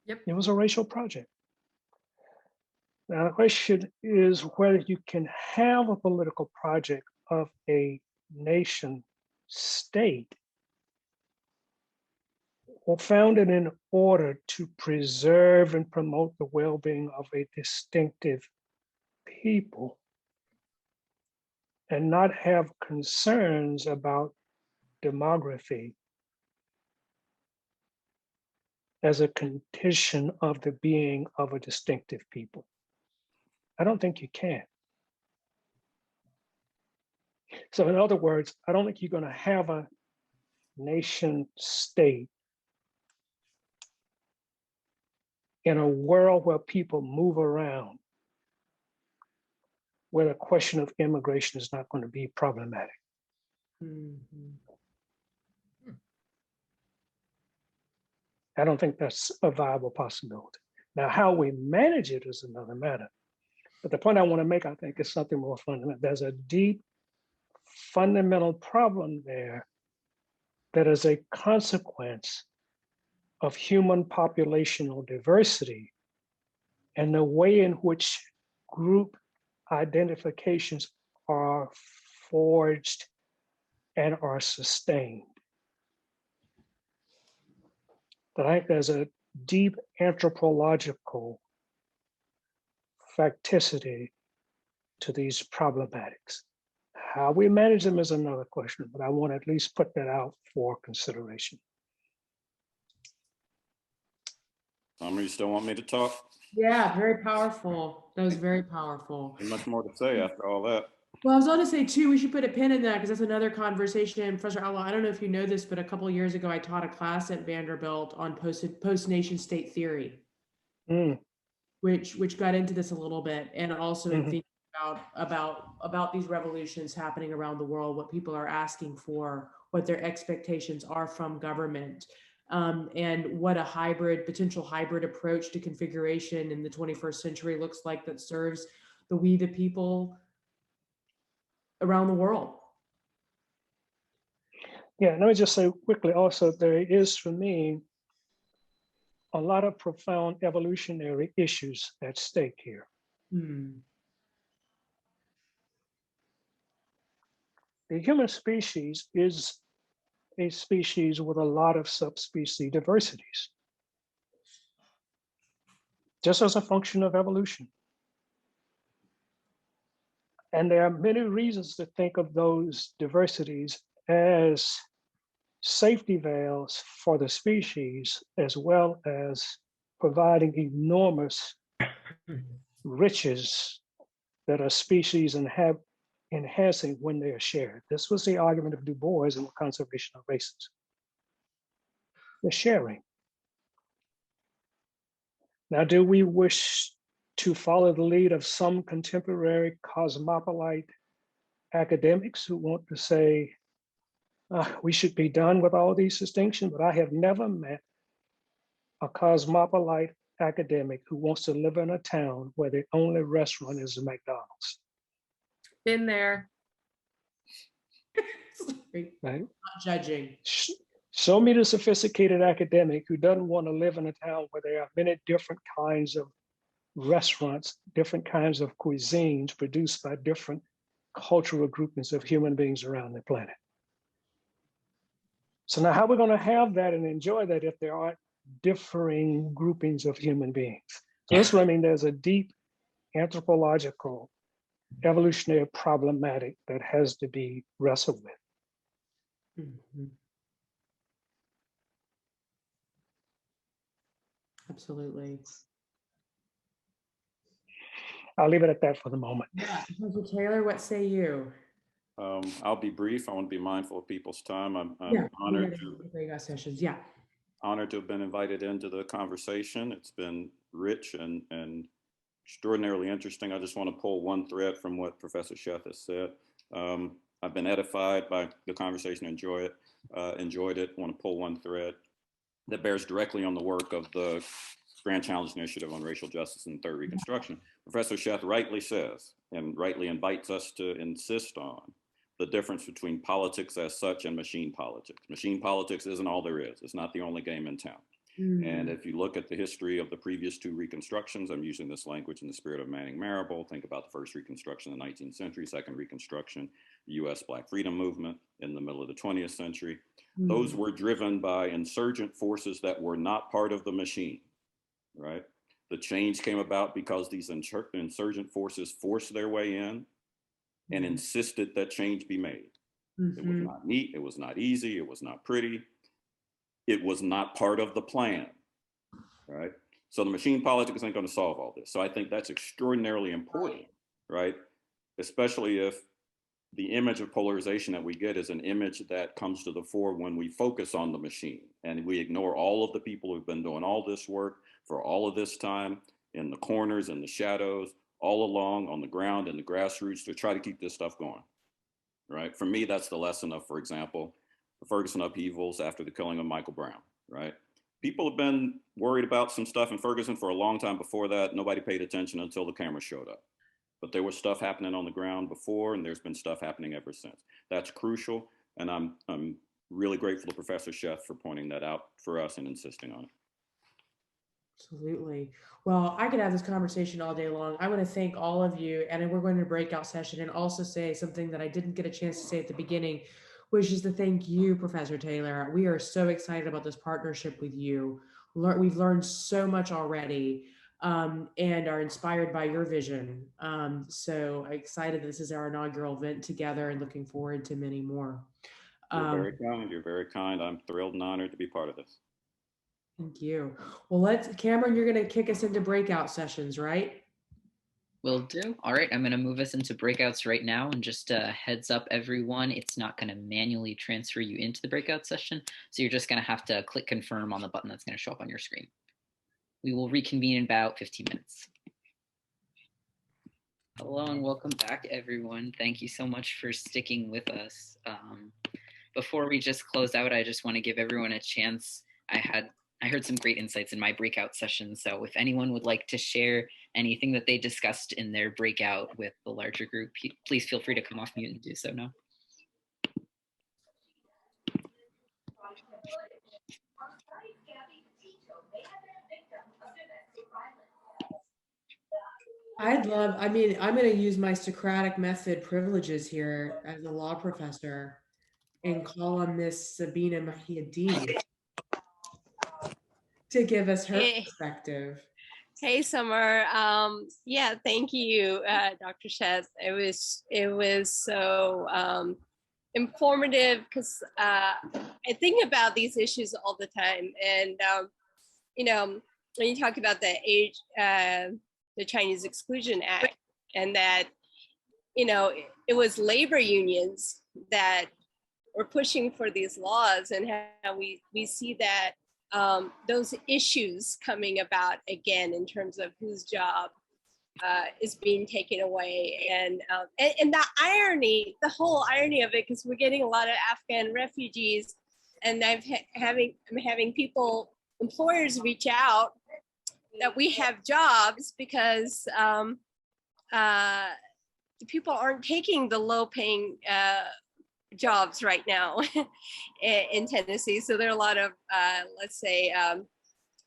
Yep. It was a racial project. Now, the question is whether you can have a political project of a nation state or founded in order to preserve and promote the well-being of a distinctive people and not have concerns about demography as a condition of the being of a distinctive people. I don't think you can. So in other words, I don't think you're going to have a nation state in a world where people move around, where the question of immigration is not going to be problematic. Mm-hmm. I don't think that's a viable possibility. Now, how we manage it is another matter. But the point I want to make, I think, is something more fundamental. There's a deep, fundamental problem there that is a consequence of human populational diversity and the way in which group identifications are forged and are sustained. But I think there's a deep anthropological facticity to these problematics. How we manage them is another question, but I want to at least put that out for consideration. Samar, you still want me to talk? Yeah, very powerful. That was very powerful. There's much more to say after all that. Well, I was going to say too, we should put a pin in that because that's another conversation. Professor Outlaw, I don't know if you know this, but a couple of years ago, I taught a class at Vanderbilt on post-nation state theory, which got into this a little bit, and also thinking about these revolutions happening around the world, what people are asking for, what their expectations are from government, and what a potential hybrid approach to configuration in the 21st century looks like that serves the people around the world. Yeah, let me just say quickly also, there is for me a lot of profound evolutionary issues at stake here. Hmm. The human species is a species with a lot of subspecies diversities, just as a function of evolution. And there are many reasons to think of those diversities as safety valves for the species, as well as providing enormous riches that a species enhancing when they are shared. This was the argument of Du Bois in the Conservation of Races. The sharing. Now, do we wish to follow the lead of some contemporary cosmopolite academics who want to say, we should be done with all these distinctions? But I have never met a cosmopolite academic who wants to live in a town where the only restaurant is a McDonald's. Been there. Sorry, right? not judging. Show me the sophisticated academic who doesn't want to live in a town where there are many different kinds of restaurants, different kinds of cuisines produced by different cultural groupings of human beings around the planet. So now how are we going to have that and enjoy that if there aren't differing groupings of human beings? So this would mean there's a deep anthropological, evolutionary problematic that has to be wrestled with. Mm-hmm. Absolutely. I'll leave it at that for the moment. Yeah, Professor Taylor, what say you? I'll be brief. I want to be mindful of people's time. I'm honored to have been invited into the conversation. It's been rich and extraordinarily interesting. I just want to pull one thread from what Professor Sheth has said. I've been edified by the conversation, enjoyed it. I want to pull one thread that bears directly on the work of the Grand Challenge Initiative on Racial Justice and Third Reconstruction. Professor Sheth rightly says, and rightly invites us to insist on, the difference between politics as such and machine politics. Machine politics isn't all there is. It's not the only game in town. And if you look at the history of the previous two Reconstructions, I'm using this language in the spirit of Manning Marable. Think about the first Reconstruction in the 19th century, second Reconstruction, the US Black Freedom Movement in the middle of the 20th century. Those were driven by insurgent forces that were not part of the machine, right? The change came about because these insurgent forces forced their way in and insisted that change be made. It was not neat, it was not easy, it was not pretty. It was not part of the plan, right? So the machine politics ain't going to solve all this. So I think that's extraordinarily important, right? Especially if the image of polarization that we get is an image that comes to the fore when we focus on the machine and we ignore all of the people who've been doing all this work for all of this time in the corners and the shadows, all along on the ground and the grassroots to try to keep this stuff going, right? For me, that's the lesson of, for example, the Ferguson upheavals after the killing of Michael Brown, right? People have been worried about some stuff in Ferguson for a long time before that. Nobody paid attention until the camera showed up. But there was stuff happening on the ground before, and there's been stuff happening ever since. That's crucial, and I'm really grateful to Professor Sheth for pointing that out for us and insisting on it. Absolutely. Well, I could have this conversation all day long. I want to thank all of you, and we're going to breakout session and also say something that I didn't get a chance to say at the beginning, which is to thank you, Professor Taylor. We are so excited about this partnership with you. We've learned so much already and are inspired by your vision. So excited this is our inaugural event together and looking forward to many more. You're very kind. You're very kind. I'm thrilled and honored to be part of this. Thank you. Well, Cameron, you're going to kick us into breakout sessions, right? Will do. All right, I'm going to move us into breakouts right now. And just a heads up, everyone, it's not going to manually transfer you into the breakout session. So you're just going to have to click confirm on the button that's going to show up on your screen. We will reconvene in about 15 minutes. Hello and welcome back, everyone. Thank you so much for sticking with us. Before we just close out, I just want to give everyone a chance. I heard some great insights in my breakout session. So if anyone would like to share anything that they discussed in their breakout with the larger group, please feel free to come off mute and do so now. I'm going to use my Socratic method privileges here as a law professor and call on Miss Sabina Mahiaddin to give us her perspective. Hey, Samar. Yeah, thank you, Dr. Sheth. It was so informative because I think about these issues all the time. And, when you talk about the Chinese Exclusion Act, and that, it was labor unions that were pushing for these laws, and how we see that those issues coming about again in terms of whose job is being taken away, and the irony, the whole irony of it, because we're getting a lot of Afghan refugees, and I'm having people, employers, reach out that we have jobs because people aren't taking the low-paying jobs right now in Tennessee. So there are a lot of, let's say,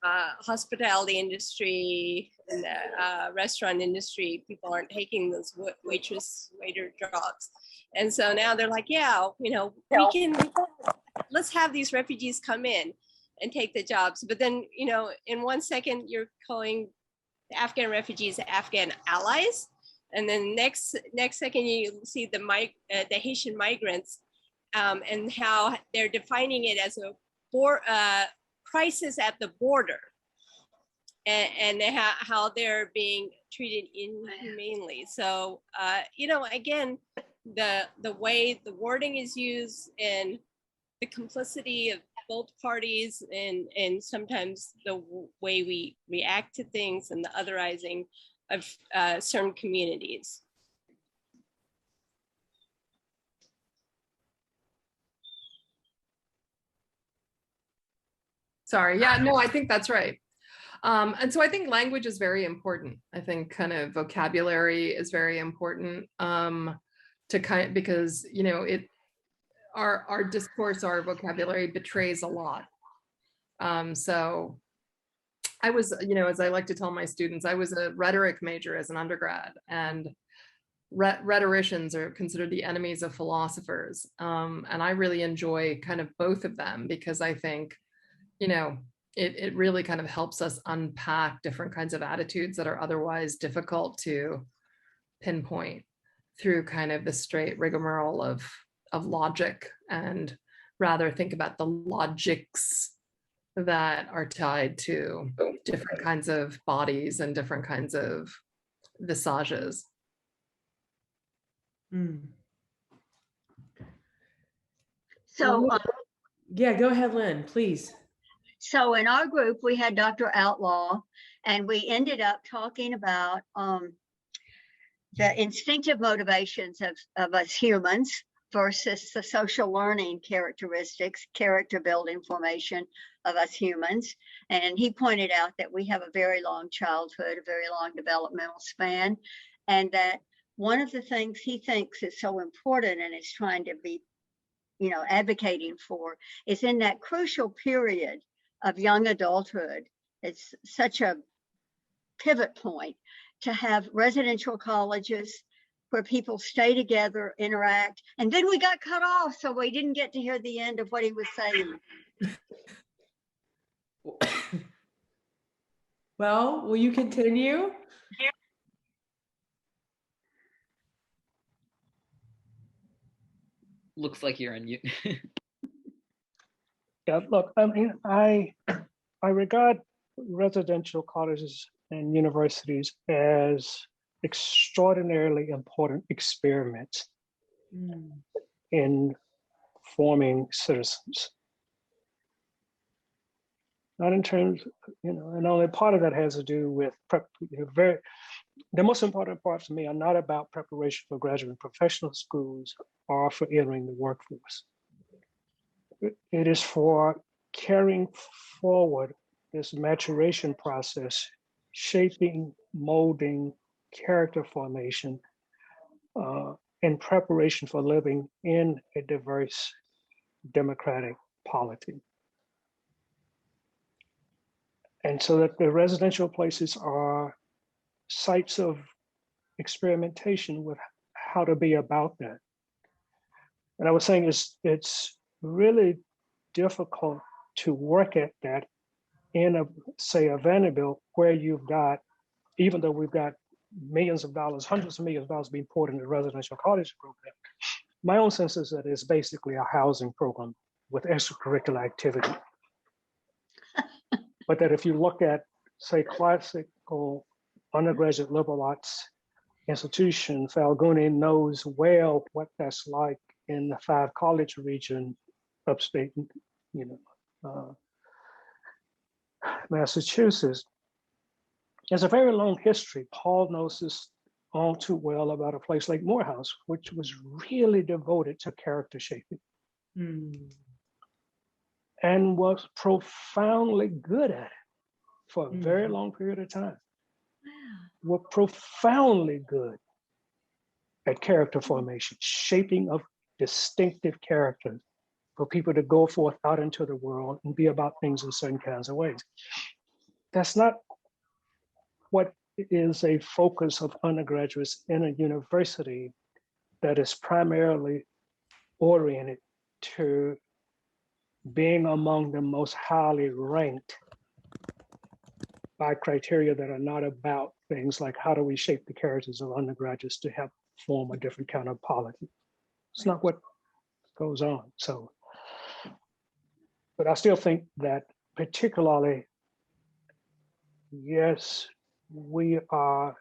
hospitality industry and restaurant industry. People aren't taking those waiter jobs. And so now they're like, yeah, let's have these refugees come in and take the jobs. But then, in 1 second, you're calling the Afghan refugees Afghan allies. And then next second, you see the Haitian migrants and how they're defining it as a crisis at the border, and how they're being treated inhumanely. So, again, the way the wording is used and the complicity of both parties, and sometimes the way we react to things, and the otherizing of certain communities. Sorry, yeah, no, I think that's right. And so I think language is very important. I think kind of vocabulary is very important because, our discourse, our vocabulary betrays a lot. So I was, as I like to tell my students, I was a rhetoric major as an undergrad, and rhetoricians are considered the enemies of philosophers. And I really enjoy kind of both of them, because I think, it really kind of helps us unpack different kinds of attitudes that are otherwise difficult to pinpoint through kind of the straight rigmarole of logic, and rather think about the logics that are tied to different kinds of bodies and different kinds of visages. So, yeah, go ahead, Lynn, please. So in our group, we had Dr. Outlaw, and we ended up talking about the instinctive motivations of us humans versus the social learning characteristics, character building formation of us humans. And he pointed out that we have a very long childhood, a very long developmental span, and that one of the things he thinks is so important and is trying to be, advocating for, is in that crucial period of young adulthood. It's such a pivot point to have residential colleges where people stay together, interact, and then we got cut off, so we didn't get to hear the end of what he was saying. Well, will you continue? Looks like you're on mute. Yeah, look, I regard residential colleges and universities as extraordinarily important experiments in forming citizens. Not in terms, and only part of that has to do with the most important parts for me are not about preparation for graduate and professional schools or for entering the workforce. It is for carrying forward this maturation process, shaping, molding, character formation in preparation for living in a diverse, democratic polity. And so that the residential places are sites of experimentation with how to be about that. And I was saying it's really difficult to work at that in say a Vanderbilt where you've got, even though we've got millions of dollars, hundreds of millions of dollars being poured into the residential college program. My own sense is that it's basically a housing program with extracurricular activity. But that if you look at, say, classical undergraduate liberal arts institution, Falguni knows well what that's like in the 5 college region, upstate, Massachusetts. There's a very long history. Paul knows this all too well about a place like Morehouse, which was really devoted to character shaping. And was profoundly good at it for a very long period of time. Were profoundly good at character formation, shaping of distinctive characters for people to go forth out into the world and be about things in certain kinds of ways. That's not what is a focus of undergraduates in a university that is primarily oriented to being among the most highly ranked by criteria that are not about things like how do we shape the characters of undergraduates to help form a different kind of polity. It's not what goes on. So, but I still think that particularly, yes, we are,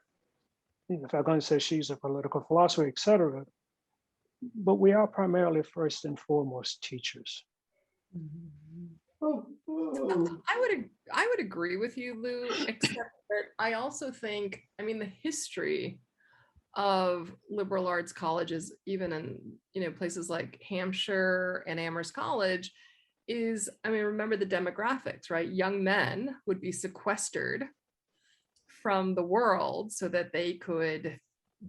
if I'm going to say she's a political philosopher, et cetera, but we are primarily first and foremost teachers. I would agree with you, Lou, except that I also think, I mean, the history of liberal arts colleges, even in places like Hampshire and Amherst College, is, I mean, remember the demographics, right? Young men would be sequestered from the world so that they could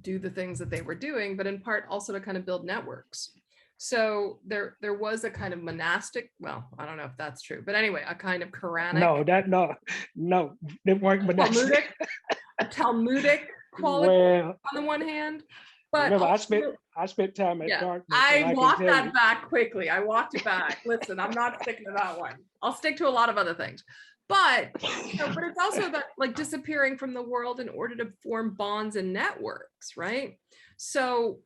do the things that they were doing, but in part also to kind of build networks. So there was a kind of monastic, well, I don't know if that's true, but anyway, a kind of Quranic. No, it weren't monastic. Talmudic quality on the one hand. But remember, I spent time at Dartmouth. I walked that back quickly. I walked it back. Listen, I'm not sticking to that one. I'll stick to a lot of other things. But but it's also about like disappearing from the world in order to form bonds and networks, right? So,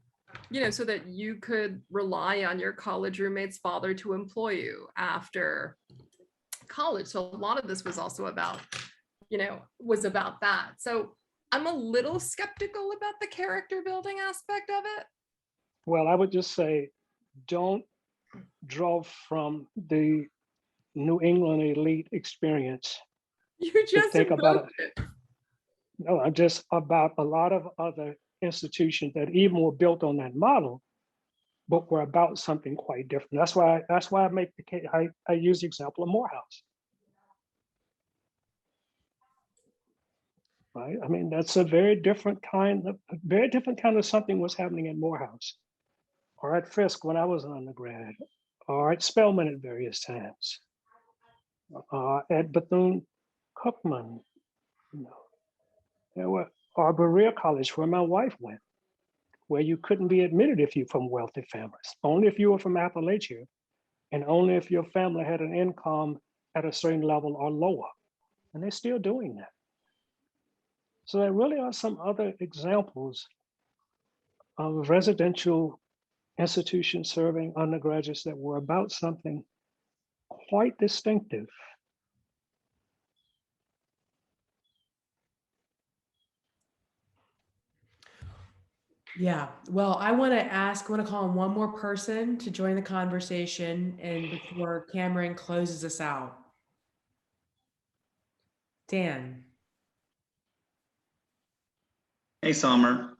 so that you could rely on your college roommate's father to employ you after college. So a lot of this was also about, was about that. So I'm a little skeptical about the character building aspect of it. Well, I would just say, don't draw from the New England elite experience. You just think about it. No, I'm just about a lot of other institutions that even were built on that model, but were about something quite different. That's why I make the case. I use the example of Morehouse. Right? I mean, that's a very different kind of something was happening at Morehouse, or at Fisk when I was an undergrad, or at Spelman at various times, at Bethune-Cookman, there were, or Berea College where my wife went, where you couldn't be admitted if you're from wealthy families, only if you were from Appalachia, and only if your family had an income at a certain level or lower. And they're still doing that. So there really are some other examples of residential institutions serving undergraduates that were about something quite distinctive. Yeah, well, I want to call on one more person to join the conversation and before Cameron closes us out. Dan. Hey, Samar.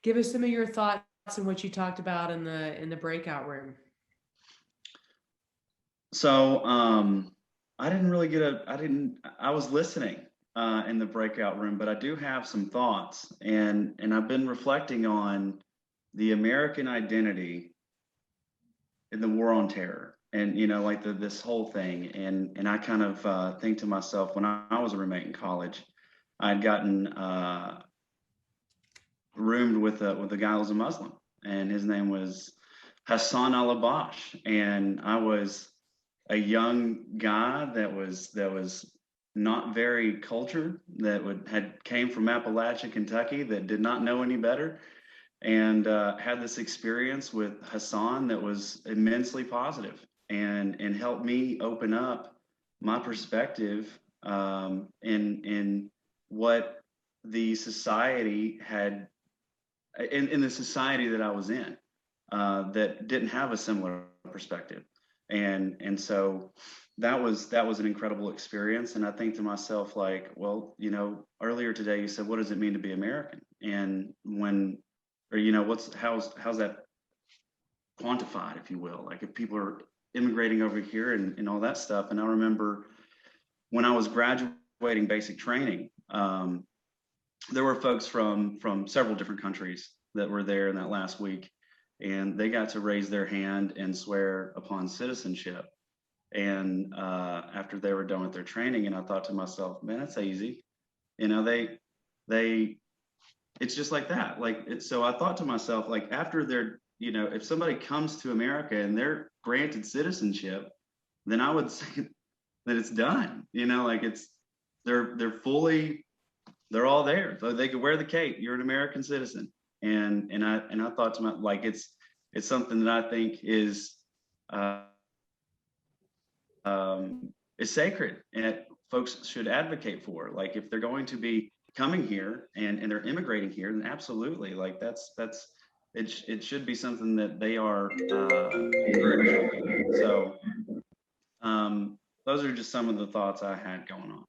Give us some of your thoughts on what you talked about in the breakout room. So I didn't really I was listening in the breakout room, but I do have some thoughts, and I've been reflecting on the American identity in the war on terror, and like this whole thing, and I kind of think to myself, when I was a roommate in college, I'd gotten roomed with a guy who was a Muslim, and his name was Hassan al-Abash, and I was a young guy that was not very cultured, that came from Appalachia, Kentucky, that did not know any better, and had this experience with Hassan that was immensely positive, and helped me open up my perspective in what the society had, in the society that I was in, that didn't have a similar perspective. And so that was an incredible experience. And I think to myself, like, well, earlier today you said, what does it mean to be American? And how's that quantified, if you will? Like, if people are immigrating over here and all that stuff. And I remember when I was graduating basic training, there were folks from several different countries that were there in that last week, and they got to raise their hand and swear upon citizenship. And after they were done with their training, and I thought to myself, man, that's easy. It's just like that. So I thought to myself, like, after they're, if somebody comes to America and they're granted citizenship, then I would say that it's done. They're all there. So they could wear the cape. You're an American citizen. And I thought to myself, like, it's something that I think is sacred, and folks should advocate for. Like, if they're going to be coming here and they're immigrating here, then absolutely, like, it should be something that they are encouraged. So those are just some of the thoughts I had going on.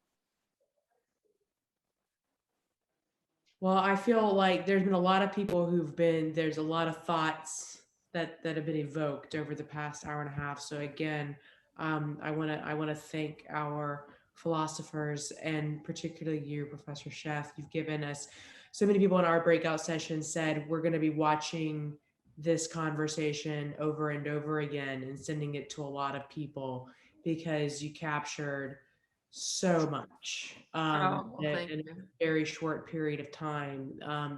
Well, I feel like there's been a lot of people there's a lot of thoughts that have been evoked over the past hour and a half. So again, I want to thank our philosophers, and particularly you, Professor Sheth. You've given us, so many people in our breakout session said, we're going to be watching this conversation over and over again and sending it to a lot of people, because you captured so much in a very short period of time,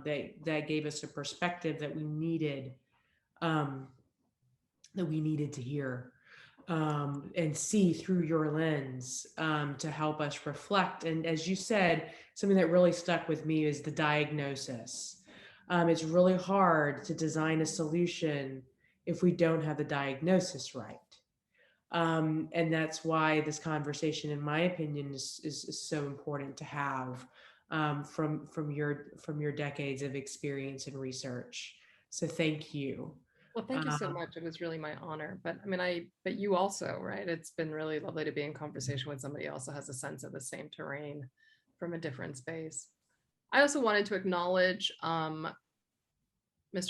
that gave us a perspective that we needed to hear and see through your lens, to help us reflect. And as you said, something that really stuck with me is the diagnosis. It's really hard to design a solution if we don't have the diagnosis right. And that's why this conversation, in my opinion, is so important to have, from your decades of experience and research. So thank you. Well, thank you so much. It was really my honor. But but you also, right? It's been really lovely to be in conversation with somebody who also has a sense of the same terrain from a different space. I also wanted to acknowledge Mr.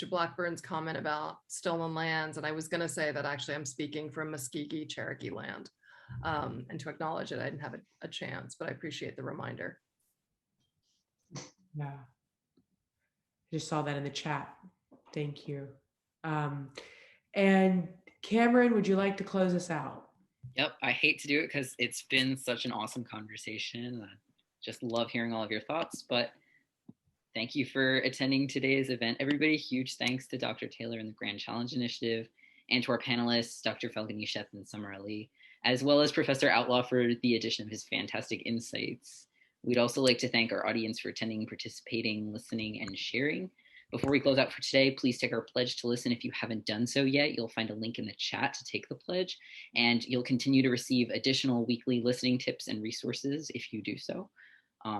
Blackburn's comment about stolen lands. And I was going to say that actually I'm speaking from Muskogee, Cherokee land. And to acknowledge it, I didn't have a chance, but I appreciate the reminder. Yeah. I just saw that in the chat. Thank you. And Cameron, would you like to close us out? Yep, I hate to do it because it's been such an awesome conversation. I just love hearing all of your thoughts, but thank you for attending today's event, everybody. Huge thanks to Dr. Taylor and the Grand Challenge Initiative, and to our panelists, Dr. Falguni, Sheth, and Samar, as well as Professor Outlaw for the addition of his fantastic insights. We'd also like to thank our audience for attending, participating, listening, and sharing. Before we close out for today, please take our pledge to listen. If you haven't done so yet, you'll find a link in the chat to take the pledge, and you'll continue to receive additional weekly listening tips and resources if you do so.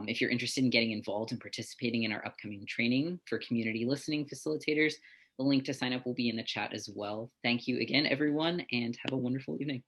If you're interested in getting involved and participating in our upcoming training for community listening facilitators, the link to sign up will be in the chat as well. Thank you again, everyone, and have a wonderful evening.